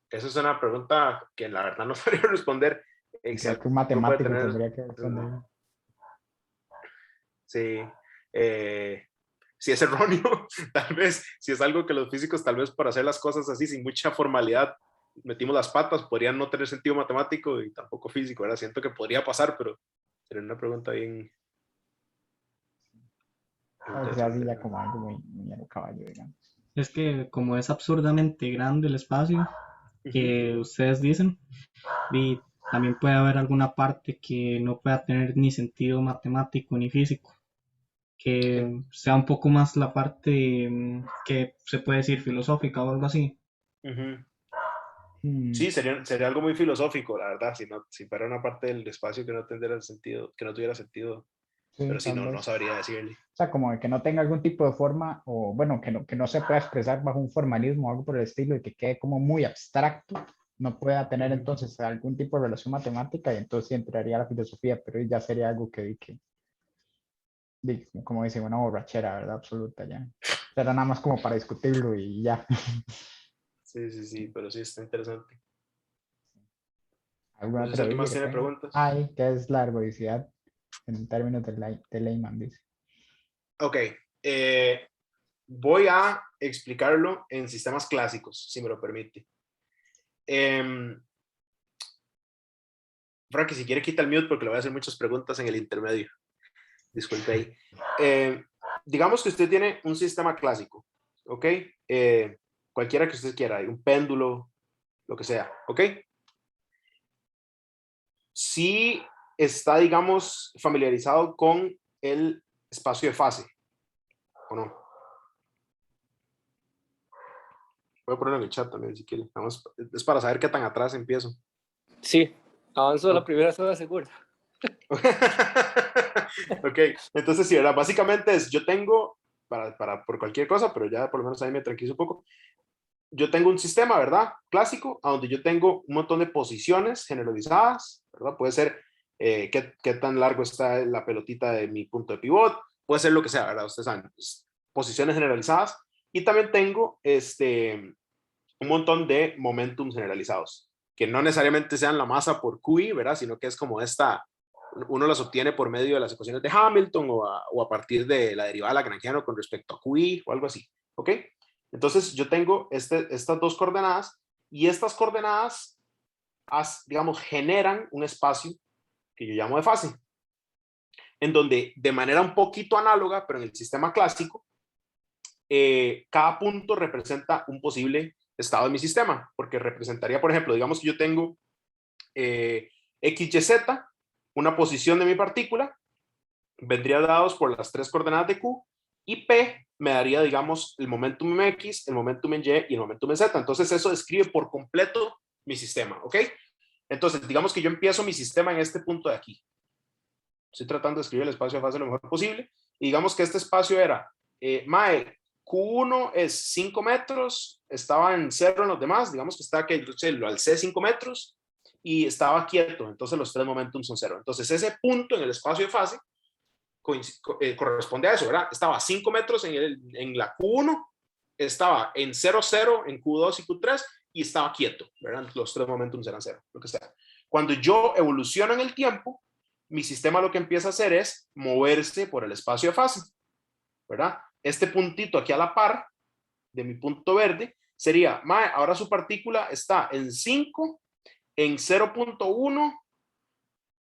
Esa es una pregunta que la verdad no sabría responder. Creo que un matemático tendría que responder. Sí. Si es erróneo, tal vez, si es algo que los físicos tal vez por hacer las cosas así sin mucha formalidad metimos las patas, podrían no tener sentido matemático y tampoco físico, ¿verdad? Siento que podría pasar, pero sería una pregunta bien... Así ya como algo muy a lo caballo, digamos. Es que como es absurdamente grande el espacio que ustedes dicen, y también puede haber alguna parte que no pueda tener ni sentido matemático ni físico, que sea un poco más la parte que se puede decir filosófica o algo así. Sí, sería algo muy filosófico, la verdad, si fuera una parte del espacio que no tuviera sentido Sí, pero si tal no, no vez. sabría decirle. O sea, como de que no tenga algún tipo de forma, o bueno, que no se pueda expresar bajo un formalismo o algo por el estilo, y que quede como muy abstracto, no pueda tener Ujú. entonces algún tipo de relación matemática, y entonces sí entraría a la filosofía, pero ya sería algo como dice, una borrachera, ¿verdad? Absoluta ya. Será nada más como para discutirlo y ya. Sí, sí, sí, pero sí está interesante. ¿Alguna No sé si otra alguien duda más que tiene tenga? preguntas. Ay, ¿qué es la ergodicidad en términos de Lehmann? Dice. Ok, voy a explicarlo en sistemas clásicos, si me lo permite. Frank, si quiere quita el mute porque le voy a hacer muchas preguntas en el intermedio. Disculpe ahí. Digamos que usted tiene un sistema clásico, ¿ok? Cualquiera que usted quiera, un péndulo, lo que sea, ¿ok? Si está, digamos, familiarizado con el espacio de fase, ¿o no? Voy a ponerlo en el chat también, si quiere. Vamos, es para saber qué tan atrás empiezo. Sí, avanzo No. la primera zona segura. Ok, entonces sí, ¿verdad? Básicamente es, yo tengo, por cualquier cosa, pero ya por lo menos ahí me tranquilizo un poco, yo tengo un sistema, ¿verdad? Clásico, a donde yo tengo un montón de posiciones generalizadas, ¿verdad? Puede ser qué tan largo está la pelotita de mi punto de pivot, puede ser lo que sea, ¿verdad? Ustedes saben, pues, posiciones generalizadas. Y también tengo un montón de momentum generalizados, que no necesariamente sean la masa por QI, ¿verdad? Sino que es como uno las obtiene por medio de las ecuaciones de Hamilton o a partir de la derivada de Lagrangiano con respecto a QI o algo así, ¿ok? Entonces yo tengo estas dos coordenadas y estas coordenadas, digamos, generan un espacio que yo llamo de fase, en donde de manera un poquito análoga, pero en el sistema clásico, cada punto representa un posible estado de mi sistema, porque representaría, por ejemplo, digamos que yo tengo X, Y, Z, una posición de mi partícula, vendría dados por las tres coordenadas de Q, y P me daría, digamos, el momentum en X, el momentum en Y y el momentum en Z. Entonces eso describe por completo mi sistema, ¿ok? Entonces, digamos que yo empiezo mi sistema en este punto de aquí. Estoy tratando de escribir el espacio de fase lo mejor posible. Y digamos que este espacio era, Mae, Q1 es 5 metros, estaba en 0 en los demás, digamos que está que lo alcé 5 metros y estaba quieto, entonces los tres momentos son 0. Entonces ese punto en el espacio de fase corresponde a eso, ¿verdad? Estaba a 5 metros en la Q1, estaba en 0, 0 en Q2 y Q3 y estaba quieto, ¿verdad? Los tres momentos eran 0, lo que sea. Cuando yo evoluciono en el tiempo, mi sistema lo que empieza a hacer es moverse por el espacio de fase, ¿verdad? Este puntito aquí a la par de mi punto verde sería, mae, ahora su partícula está en 5, en 0.1,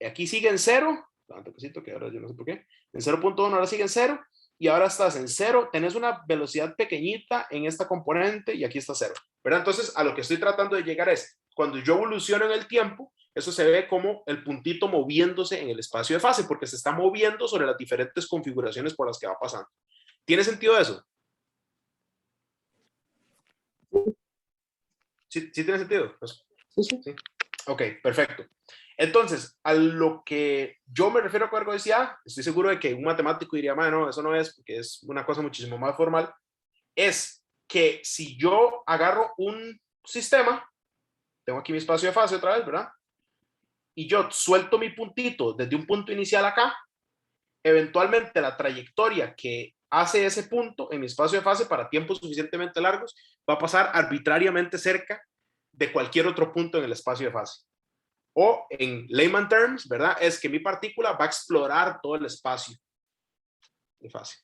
aquí sigue en 0, tanto cosito que ahora yo no sé por qué, en 0.1 ahora sigue en 0, y ahora estás en 0, tenés una velocidad pequeñita en esta componente y aquí está 0, ¿verdad? Entonces, a lo que estoy tratando de llegar es, cuando yo evoluciono en el tiempo, eso se ve como el puntito moviéndose en el espacio de fase, porque se está moviendo sobre las diferentes configuraciones por las que va pasando. ¿Tiene sentido eso? ¿Sí, sí tiene sentido? Pues, Sí, sí. sí. Ok, perfecto. Entonces, a lo que yo me refiero con ergodicidad, estoy seguro de que un matemático diría, no, eso no es, porque es una cosa muchísimo más formal, es que si yo agarro un sistema, tengo aquí mi espacio de fase otra vez, ¿verdad? Y yo suelto mi puntito desde un punto inicial acá, eventualmente la trayectoria que hace ese punto en mi espacio de fase para tiempos suficientemente largos va a pasar arbitrariamente cerca de cualquier otro punto en el espacio de fase. O en layman terms, ¿verdad? Es que mi partícula va a explorar todo el espacio de fase.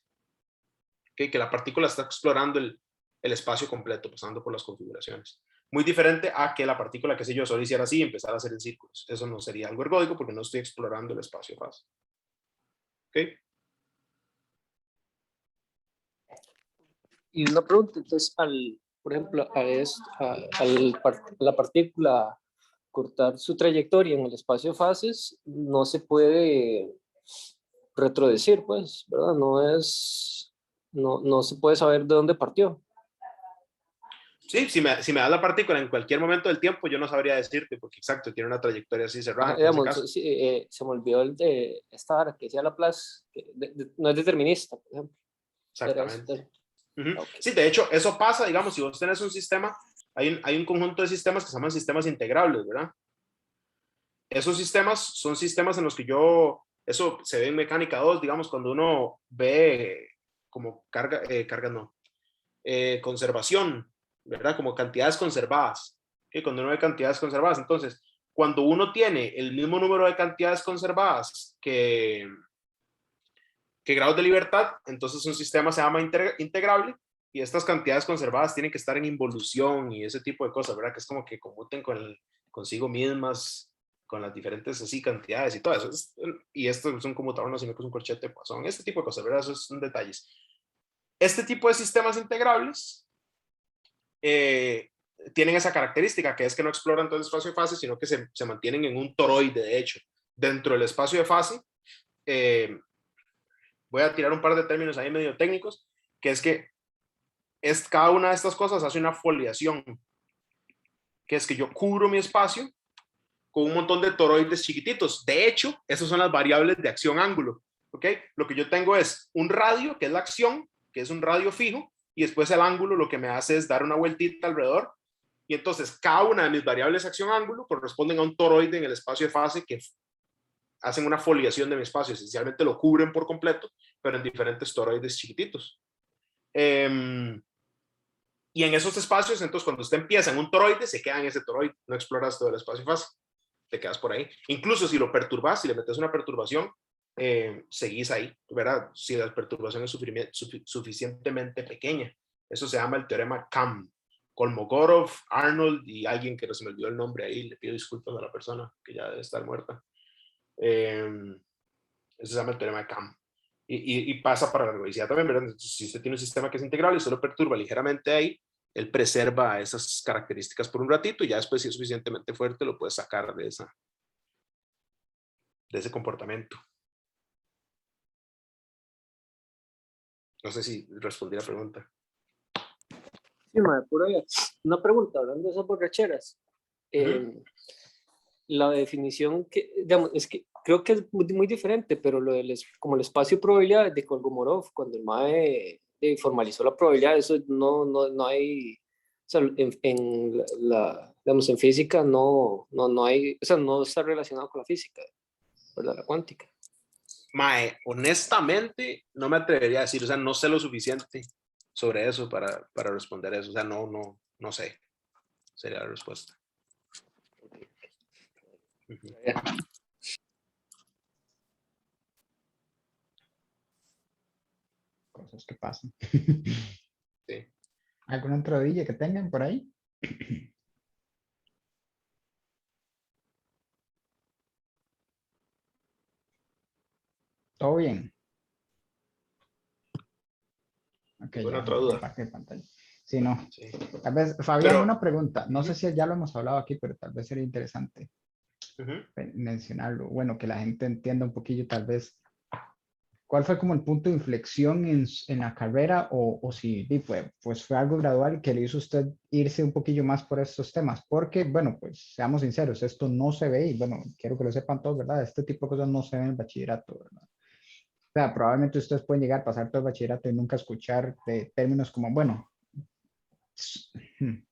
¿Okay? Que la partícula está explorando el espacio completo, pasando por las configuraciones. Muy diferente a que la partícula, qué sé yo, solo hiciera así y empezara a hacer en círculos. Eso no sería algo ergódico porque no estoy explorando el espacio de fase. ¿Ok? Y una pregunta, entonces, por ejemplo, la partícula cortar su trayectoria en el espacio de fases, no se puede retrodecir, pues, ¿verdad? No se puede saber de dónde partió. Sí, si me das la partícula en cualquier momento del tiempo, yo no sabría decirte, porque exacto, tiene una trayectoria así cerrada. Digamos, se me olvidó el de esta vara que decía Laplace, que no es determinista, por ejemplo. Exactamente. Okay. Sí, de hecho, eso pasa, digamos, si vos tenés un sistema, hay un conjunto de sistemas que se llaman sistemas integrables, ¿verdad? Esos sistemas son sistemas en los que eso se ve en mecánica 2, digamos, cuando uno ve como conservación, ¿verdad? Como cantidades conservadas, que cuando uno ve cantidades conservadas, entonces, cuando uno tiene el mismo número de cantidades conservadas que grados de libertad, entonces un sistema se llama integrable y estas cantidades conservadas tienen que estar en involución y ese tipo de cosas, ¿verdad? Que es como que conmuten consigo mismas, con las diferentes así cantidades y todo eso. Y esto es un conmutador, no sino que es un corchete de Poisson, este tipo de cosas, ¿verdad? Esos son detalles. Este tipo de sistemas integrables tienen esa característica, que es que no exploran todo el espacio de fase, sino que se mantienen en un toroide, de hecho. Dentro del espacio de fase, voy a tirar un par de términos ahí medio técnicos, que es que cada una de estas cosas hace una foliación, que es que yo cubro mi espacio con un montón de toroides chiquititos. De hecho, esas son las variables de acción-ángulo. ¿Ok? Lo que yo tengo es un radio, que es la acción, que es un radio fijo, y después el ángulo lo que me hace es dar una vueltita alrededor. Y entonces cada una de mis variables acción-ángulo corresponden a un toroide en el espacio de fase que hacen una foliación de mi espacio. Esencialmente lo cubren por completo, pero en diferentes toroides chiquititos. Y en esos espacios, entonces, cuando usted empieza en un toroide, se queda en ese toroide, no exploras todo el espacio fase, te quedas por ahí. Incluso si lo perturbas, si le metes una perturbación, seguís ahí, ¿verdad? Si la perturbación es suficientemente pequeña. Eso se llama el teorema CAM. Kolmogorov, Arnold y alguien que no se me olvidó el nombre ahí, le pido disculpas a la persona que ya debe estar muerta. Eso se llama el teorema de CAM. Y pasa para la ergodicidad también, ¿verdad? Entonces, si usted tiene un sistema que es integral y solo perturba ligeramente ahí, él preserva esas características por un ratito y ya después, si es suficientemente fuerte, lo puede sacar de ese comportamiento. No sé si respondí la pregunta. Sí, pura vida. Una pregunta, hablando de esas borracheras. La definición que, digamos, es que creo que es muy diferente, pero como el espacio de probabilidad de Kolmogorov, cuando el MAE formalizó la probabilidad, eso no hay, o sea, digamos, en física no hay, o sea, no está relacionado con la física, ¿verdad? La cuántica. Mae, honestamente, no me atrevería a decir, o sea, no sé lo suficiente sobre eso para responder eso, o sea, no sé, sería la respuesta. Cosas que pasan. Sí. ¿Alguna entradilla que tengan por ahí? ¿Todo bien? Ok, ¿Alguna ya otra duda? compartir pantalla. Sí, no. Sí. Tal vez, Fabián, Pero, una pregunta. No sé si ya lo hemos hablado aquí, pero tal vez sería interesante uh-huh. mencionarlo. Bueno, que la gente entienda un poquillo, tal vez, cuál fue como el punto de inflexión en la carrera o si pues fue algo gradual que le hizo a usted irse un poquillo más por estos temas. Porque, bueno, pues seamos sinceros, esto no se ve y, bueno, quiero que lo sepan todos, ¿verdad? Este tipo de cosas no se ven en el bachillerato, ¿verdad? O sea, probablemente ustedes pueden llegar a pasar todo el bachillerato y nunca escuchar de términos como, bueno,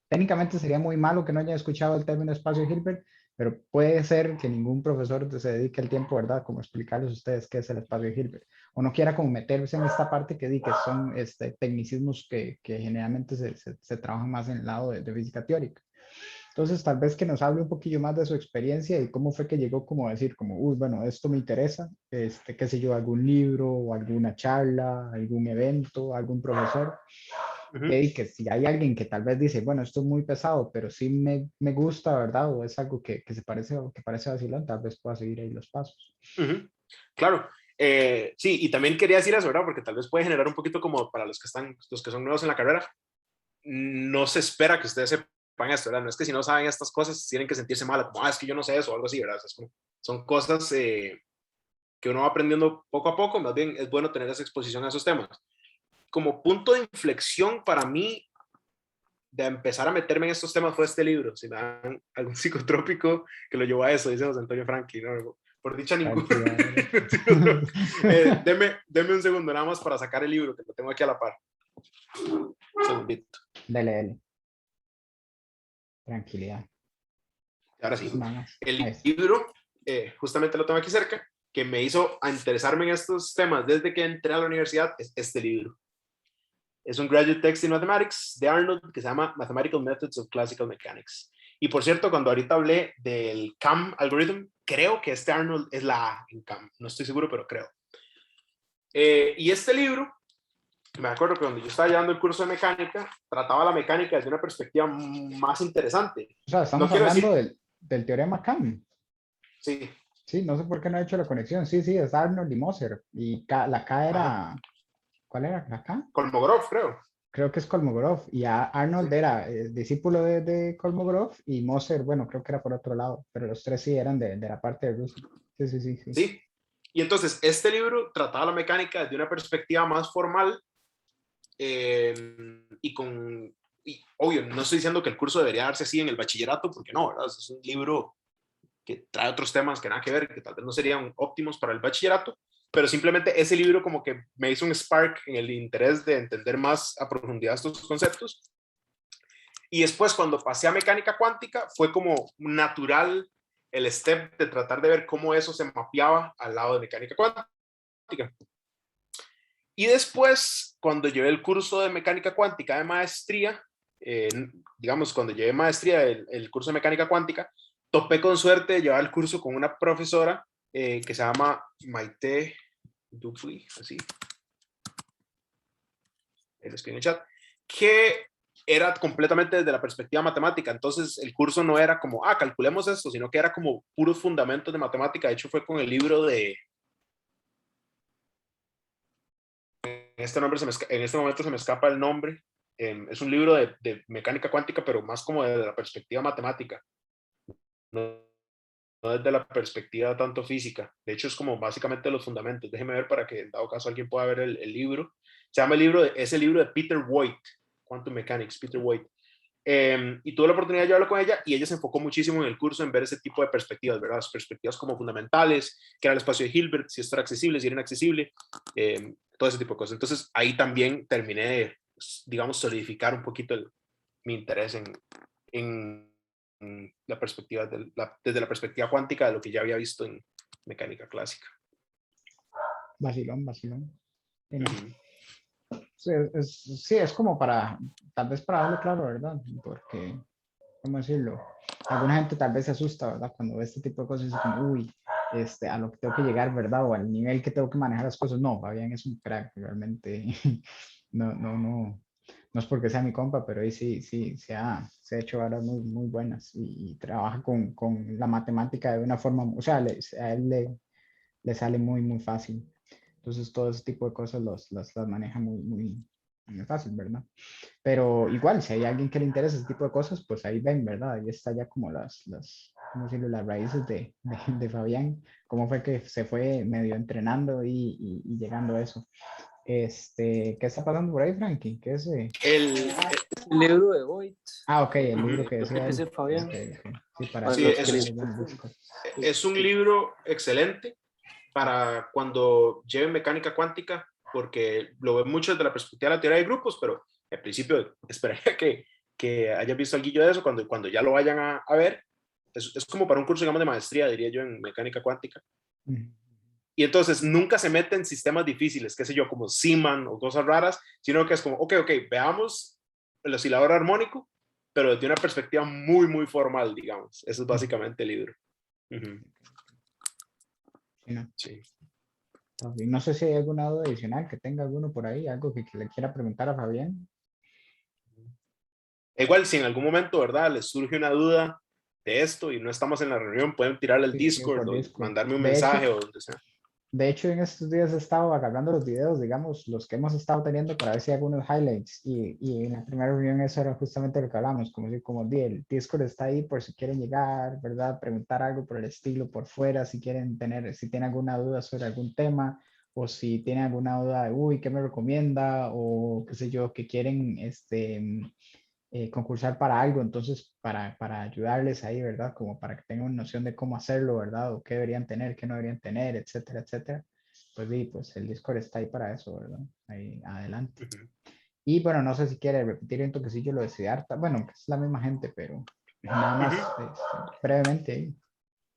técnicamente sería muy malo que no hayan escuchado el término espacio de Hilbert, pero puede ser que ningún profesor se dedique el tiempo, ¿verdad? Como explicarles a ustedes qué es el espacio de Hilbert. O no quiera como meterse en esta parte que son tecnicismos que generalmente se trabajan más en el lado de física teórica. Entonces, tal vez que nos hable un poquillo más de su experiencia y cómo fue que llegó como a decir, como, uy, bueno, esto me interesa, qué sé yo, algún libro o alguna charla, algún evento, algún profesor. Uh-huh. Que si hay alguien que tal vez dice, bueno, esto es muy pesado, pero sí me gusta, ¿verdad? O es algo que parece vacilón, tal vez pueda seguir ahí los pasos. Uh-huh. Claro. Sí, y también quería decir eso, ¿verdad? Porque tal vez puede generar un poquito como para los que son nuevos en la carrera, no se espera que ustedes sepan esto, ¿verdad? No es que si no saben estas cosas tienen que sentirse mal, como, es que yo no sé eso o algo así, ¿verdad? Son cosas que uno va aprendiendo poco a poco, más bien es bueno tener esa exposición a esos temas. Como punto de inflexión para mí, de empezar a meterme en estos temas fue este libro. Si me dan algún psicotrópico que lo llevó a eso, dice José Antonio Franqui, ¿no? Por dicha ninguno. Deme un segundo nada más para sacar el libro, que lo tengo aquí a la par. Un segundito. Dele. Tranquilidad. Ahora sí. Vamos. El libro, justamente lo tengo aquí cerca, que me hizo a interesarme en estos temas desde que entré a la universidad, es este libro. Es un Graduate Text in Mathematics de Arnold que se llama Mathematical Methods of Classical Mechanics. Y por cierto, cuando ahorita hablé del CAM algorithm, creo que este Arnold es la A en CAM. No estoy seguro, pero creo. Y este libro, me acuerdo que cuando yo estaba llevando el curso de mecánica, trataba la mecánica desde una perspectiva más interesante. O sea, estamos hablando del teorema CAM. Sí. Sí, no sé por qué no he hecho la conexión. Sí, es Arnold y Moser. Y la K era... ¿Cuál era la K? Kolmogorov, creo. Creo que es Kolmogorov. Y Arnold era discípulo de Kolmogorov y Moser, bueno, creo que era por otro lado. Pero los tres sí eran de la parte de Rusia. Sí. Sí. Y entonces, este libro trataba la mecánica desde una perspectiva más formal y obvio, no estoy diciendo que el curso debería darse así en el bachillerato, porque no, ¿verdad? Es un libro que trae otros temas que nada que ver, que tal vez no serían óptimos para el bachillerato, pero simplemente ese libro como que me hizo un spark en el interés de entender más a profundidad estos conceptos. Y después, cuando pasé a mecánica cuántica, fue como natural el step de tratar de ver cómo eso se mapeaba al lado de mecánica cuántica. Y después, cuando llevé el curso de mecánica cuántica de maestría, digamos, cuando llevé maestría el curso de mecánica cuántica, topé con suerte de llevar el curso con una profesora que se llama Maite Dupuy, así, él escribe en el chat, que era completamente desde la perspectiva matemática. Entonces el curso no era como, calculemos esto, sino que era como puros fundamentos de matemática. De hecho, fue con el libro de... En este momento se me escapa el nombre. Es un libro de mecánica cuántica, pero más como desde la perspectiva matemática. No desde la perspectiva tanto física. De hecho, es como básicamente los fundamentos. Déjeme ver para que en dado caso alguien pueda ver el libro. Se llama es el libro de Peter Voigt, Quantum Mechanics, Peter Voigt. Y tuve la oportunidad de llevarlo con ella y ella se enfocó muchísimo en el curso en ver ese tipo de perspectivas, ¿verdad? Las perspectivas como fundamentales, que era el espacio de Hilbert, si esto era accesible, si era inaccesible, todo ese tipo de cosas. Entonces ahí también terminé de, digamos, solidificar un poquito mi interés en la perspectiva desde la perspectiva cuántica de lo que ya había visto en mecánica clásica. Vacilón. Sí, es como para, tal vez para darle claro, ¿verdad? Porque, ¿cómo decirlo? Alguna gente tal vez se asusta, ¿verdad? Cuando ve este tipo de cosas, es como, uy, a lo que tengo que llegar, ¿verdad? O al nivel que tengo que manejar las cosas. No, Fabián es un crack, realmente. No es porque sea mi compa, pero ahí sí se ha hecho horas muy buenas y trabaja con la matemática de una forma, o sea, a él le sale muy fácil. Entonces todo ese tipo de cosas las maneja muy fácil, ¿verdad? Pero igual, si hay alguien que le interesa ese tipo de cosas, pues ahí ven, ¿verdad? Ahí está ya como ¿cómo decirlo? Las raíces de Fabián, cómo fue que se fue medio entrenando y llegando a eso. ¿Qué está pasando por ahí, Frankie? ¿Qué es? El libro de Voigt. Ok, el libro que decía Ese Fabián. Okay. Sí, para sí, es un libro excelente para cuando lleven mecánica cuántica, porque lo ven mucho desde la perspectiva de la teoría de grupos, pero al principio esperaría que hayas visto algo de eso cuando ya lo vayan a ver. Es como para un curso, digamos, de maestría, diría yo, en mecánica cuántica. Y entonces nunca se mete en sistemas difíciles, qué sé yo, como Zeeman o cosas raras, sino que es como, ok, veamos el oscilador armónico, pero desde una perspectiva muy formal, digamos. Eso es básicamente el libro. Sí. No sé si hay alguna duda adicional que tenga alguno por ahí, algo que le quiera preguntar a Fabián. Igual, si en algún momento, ¿verdad?, les surge una duda de esto y no estamos en la reunión, pueden tirarle al Discord o mandarme un mensaje o donde sea. De hecho, en estos días he estado agarrando los videos, digamos, los que hemos estado teniendo para ver si hay algunos highlights. Y en la primera reunión eso era justamente lo que hablamos, como el Discord está ahí por si quieren llegar, ¿verdad? Preguntar algo por el estilo por fuera, si tienen alguna duda sobre algún tema, o si tienen alguna duda de, uy, ¿qué me recomienda? O qué sé yo, que quieren, concursar para algo, entonces para ayudarles ahí, ¿verdad? Como para que tengan una noción de cómo hacerlo, ¿verdad? O qué deberían tener, qué no deberían tener, etcétera, etcétera. Pues sí, pues el Discord está ahí para eso, ¿verdad? Ahí adelante. Ujú. Y bueno, no sé si quiere repetir un toquecillo lo de Siddhartha. Bueno, es la misma gente, pero nada más brevemente ahí.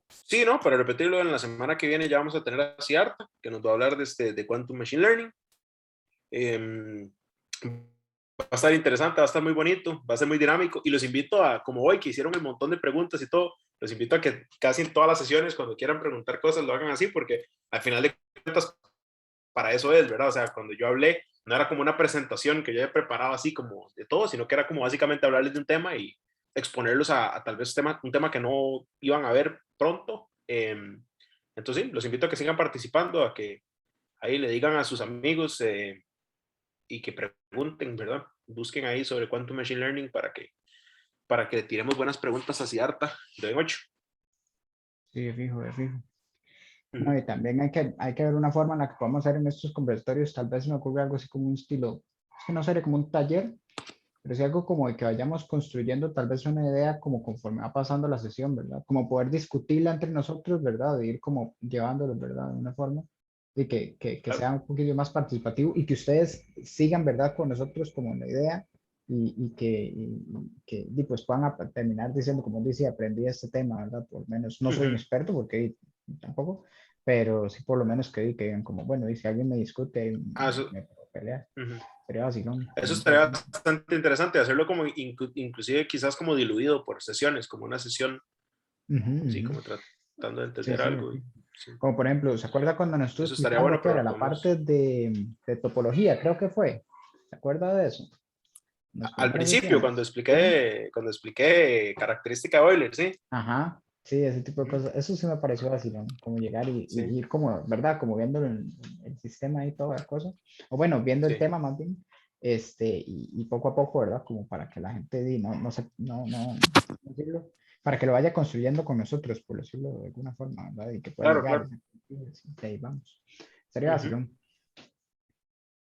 Sí, ¿no? Para repetirlo, en la semana que viene ya vamos a tener a Siddhartha, que nos va a hablar de Quantum Machine Learning. Va a estar interesante, va a estar muy bonito, va a ser muy dinámico y los invito a, como hoy, que hicieron un montón de preguntas y todo, los invito a que casi en todas las sesiones, cuando quieran preguntar cosas, lo hagan así, porque al final de cuentas, para eso es, ¿verdad? O sea, cuando yo hablé, no era como una presentación que yo había preparado así como de todo, sino que era como básicamente hablarles de un tema y exponerlos a tal vez un tema que no iban a ver pronto. Entonces, sí, los invito a que sigan participando, a que ahí le digan a sus amigos y que pregunten, ¿verdad? Busquen ahí sobre Quantum Machine Learning para que le tiremos buenas preguntas hacia Arta de 8. Sí, de fijo, de fijo. No, y también hay que ver una forma en la que podamos hacer en estos conversatorios, tal vez se me ocurre algo así como un estilo, es que no sería como un taller, pero sí algo como de que vayamos construyendo tal vez una idea como conforme va pasando la sesión, ¿verdad? Como poder discutirla entre nosotros, ¿verdad? De ir como llevándolo, ¿verdad? De una forma y que Claro. sea un poquito más participativo y que ustedes sigan, ¿verdad? Con nosotros como la idea y pues puedan terminar diciendo, como dice, aprendí este tema, ¿verdad? Por lo menos, no soy un experto porque tampoco, pero sí por lo menos que digan como, bueno, y si alguien me discute, Eso, me puedo pelear. Sería vacilón. eso Sería estaría interesante. bastante interesante, hacerlo como inclusive quizás como diluido por sesiones, como una sesión, Ujú, así ujú. como tratando de Sí, entender sí, algo. sí. Sí. Como por ejemplo, ¿se acuerda cuando nos estuvo Eso estaría explicando bueno, qué pero era lo la parte podemos... de topología? Creo que fue. ¿Se acuerda de eso? En las Al primeras principio, sesiones. Sí. cuando expliqué característica de Euler, sí. Ajá. Sí, ese tipo de Ujú. cosas. Eso sí me pareció vacilón, como llegar Sí, y ir como, ¿verdad? Como viendo el sistema y toda la cosa. O bueno, viendo el sí. tema más bien. Y poco a poco, ¿verdad? Como para que la gente no se, ¿cómo decirlo? Para que lo vaya construyendo con nosotros, por decirlo de alguna forma, ¿verdad? Y que pueda Claro, llegar. claro. Y ahí vamos. Sería Ujú. vacilón.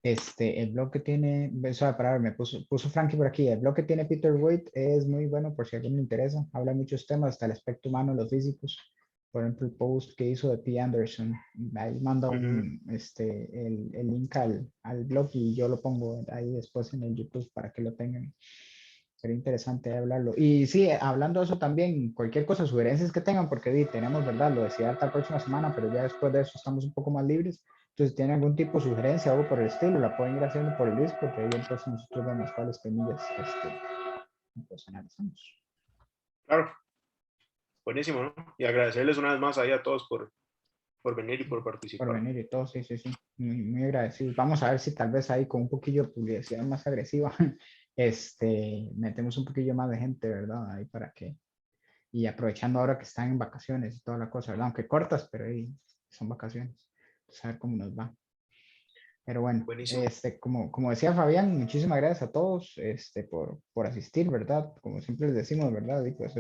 El blog que tiene, eso para ver, puso Frankie por aquí, el blog que tiene Peter Waite es muy bueno por si a alguien le interesa, habla de muchos temas, hasta el aspecto humano, los físicos, por ejemplo, el post que hizo de P. Anderson, ahí manda Ujú. el link al blog y yo lo pongo ahí después en el YouTube para que lo tengan. Sería interesante hablarlo. Y sí, hablando de eso también, cualquier cosa, sugerencias que tengan, porque tenemos, ¿verdad? Lo decía hasta la próxima semana, pero ya después de eso estamos un poco más libres. Entonces, si tienen algún tipo de sugerencia o algo por el estilo, la pueden ir haciendo por el Discord, que ahí entonces nosotros vemos cuáles temillas pues analizamos. Claro, buenísimo, ¿no? Y agradecerles una vez más ahí a todos por venir y por Por participar. venir y todo, sí, sí, sí. Muy, muy agradecidos. Vamos a ver si tal vez ahí con un poquillo de publicidad más agresiva, metemos un poquillo más de gente, ¿verdad? Ahí para que, y aprovechando ahora que están en vacaciones y toda la cosa, ¿verdad? Aunque cortas, pero ahí son vacaciones. Pues a ver cómo nos va. Pero bueno, Buenísimo. como decía Fabián, muchísimas gracias a todos por asistir, ¿verdad? Como siempre les decimos, ¿verdad? Y pues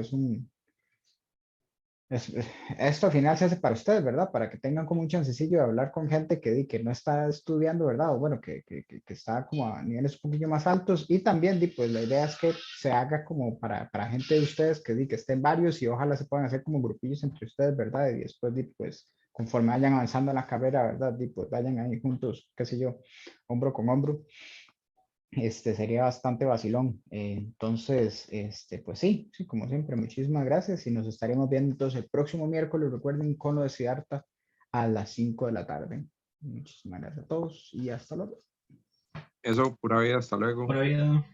esto al final se hace para ustedes, ¿verdad? Para que tengan como un chancecillo de hablar con gente que no está estudiando, ¿verdad? O bueno, que está como a niveles un poquillo más altos. Y también, pues la idea es que se haga como para gente de ustedes que estén varios y ojalá se puedan hacer como grupillos entre ustedes, ¿verdad? Y después, pues, conforme vayan avanzando en la carrera, ¿verdad? Pues vayan ahí juntos, qué sé yo, hombro con hombro. Sería bastante vacilón. Entonces, pues sí, sí, como siempre, muchísimas gracias y nos estaremos viendo entonces el próximo miércoles, recuerden, con lo de Siddhartha a las 5 de la tarde. Muchísimas gracias a todos y hasta luego. Eso, pura vida, hasta luego. Por vida.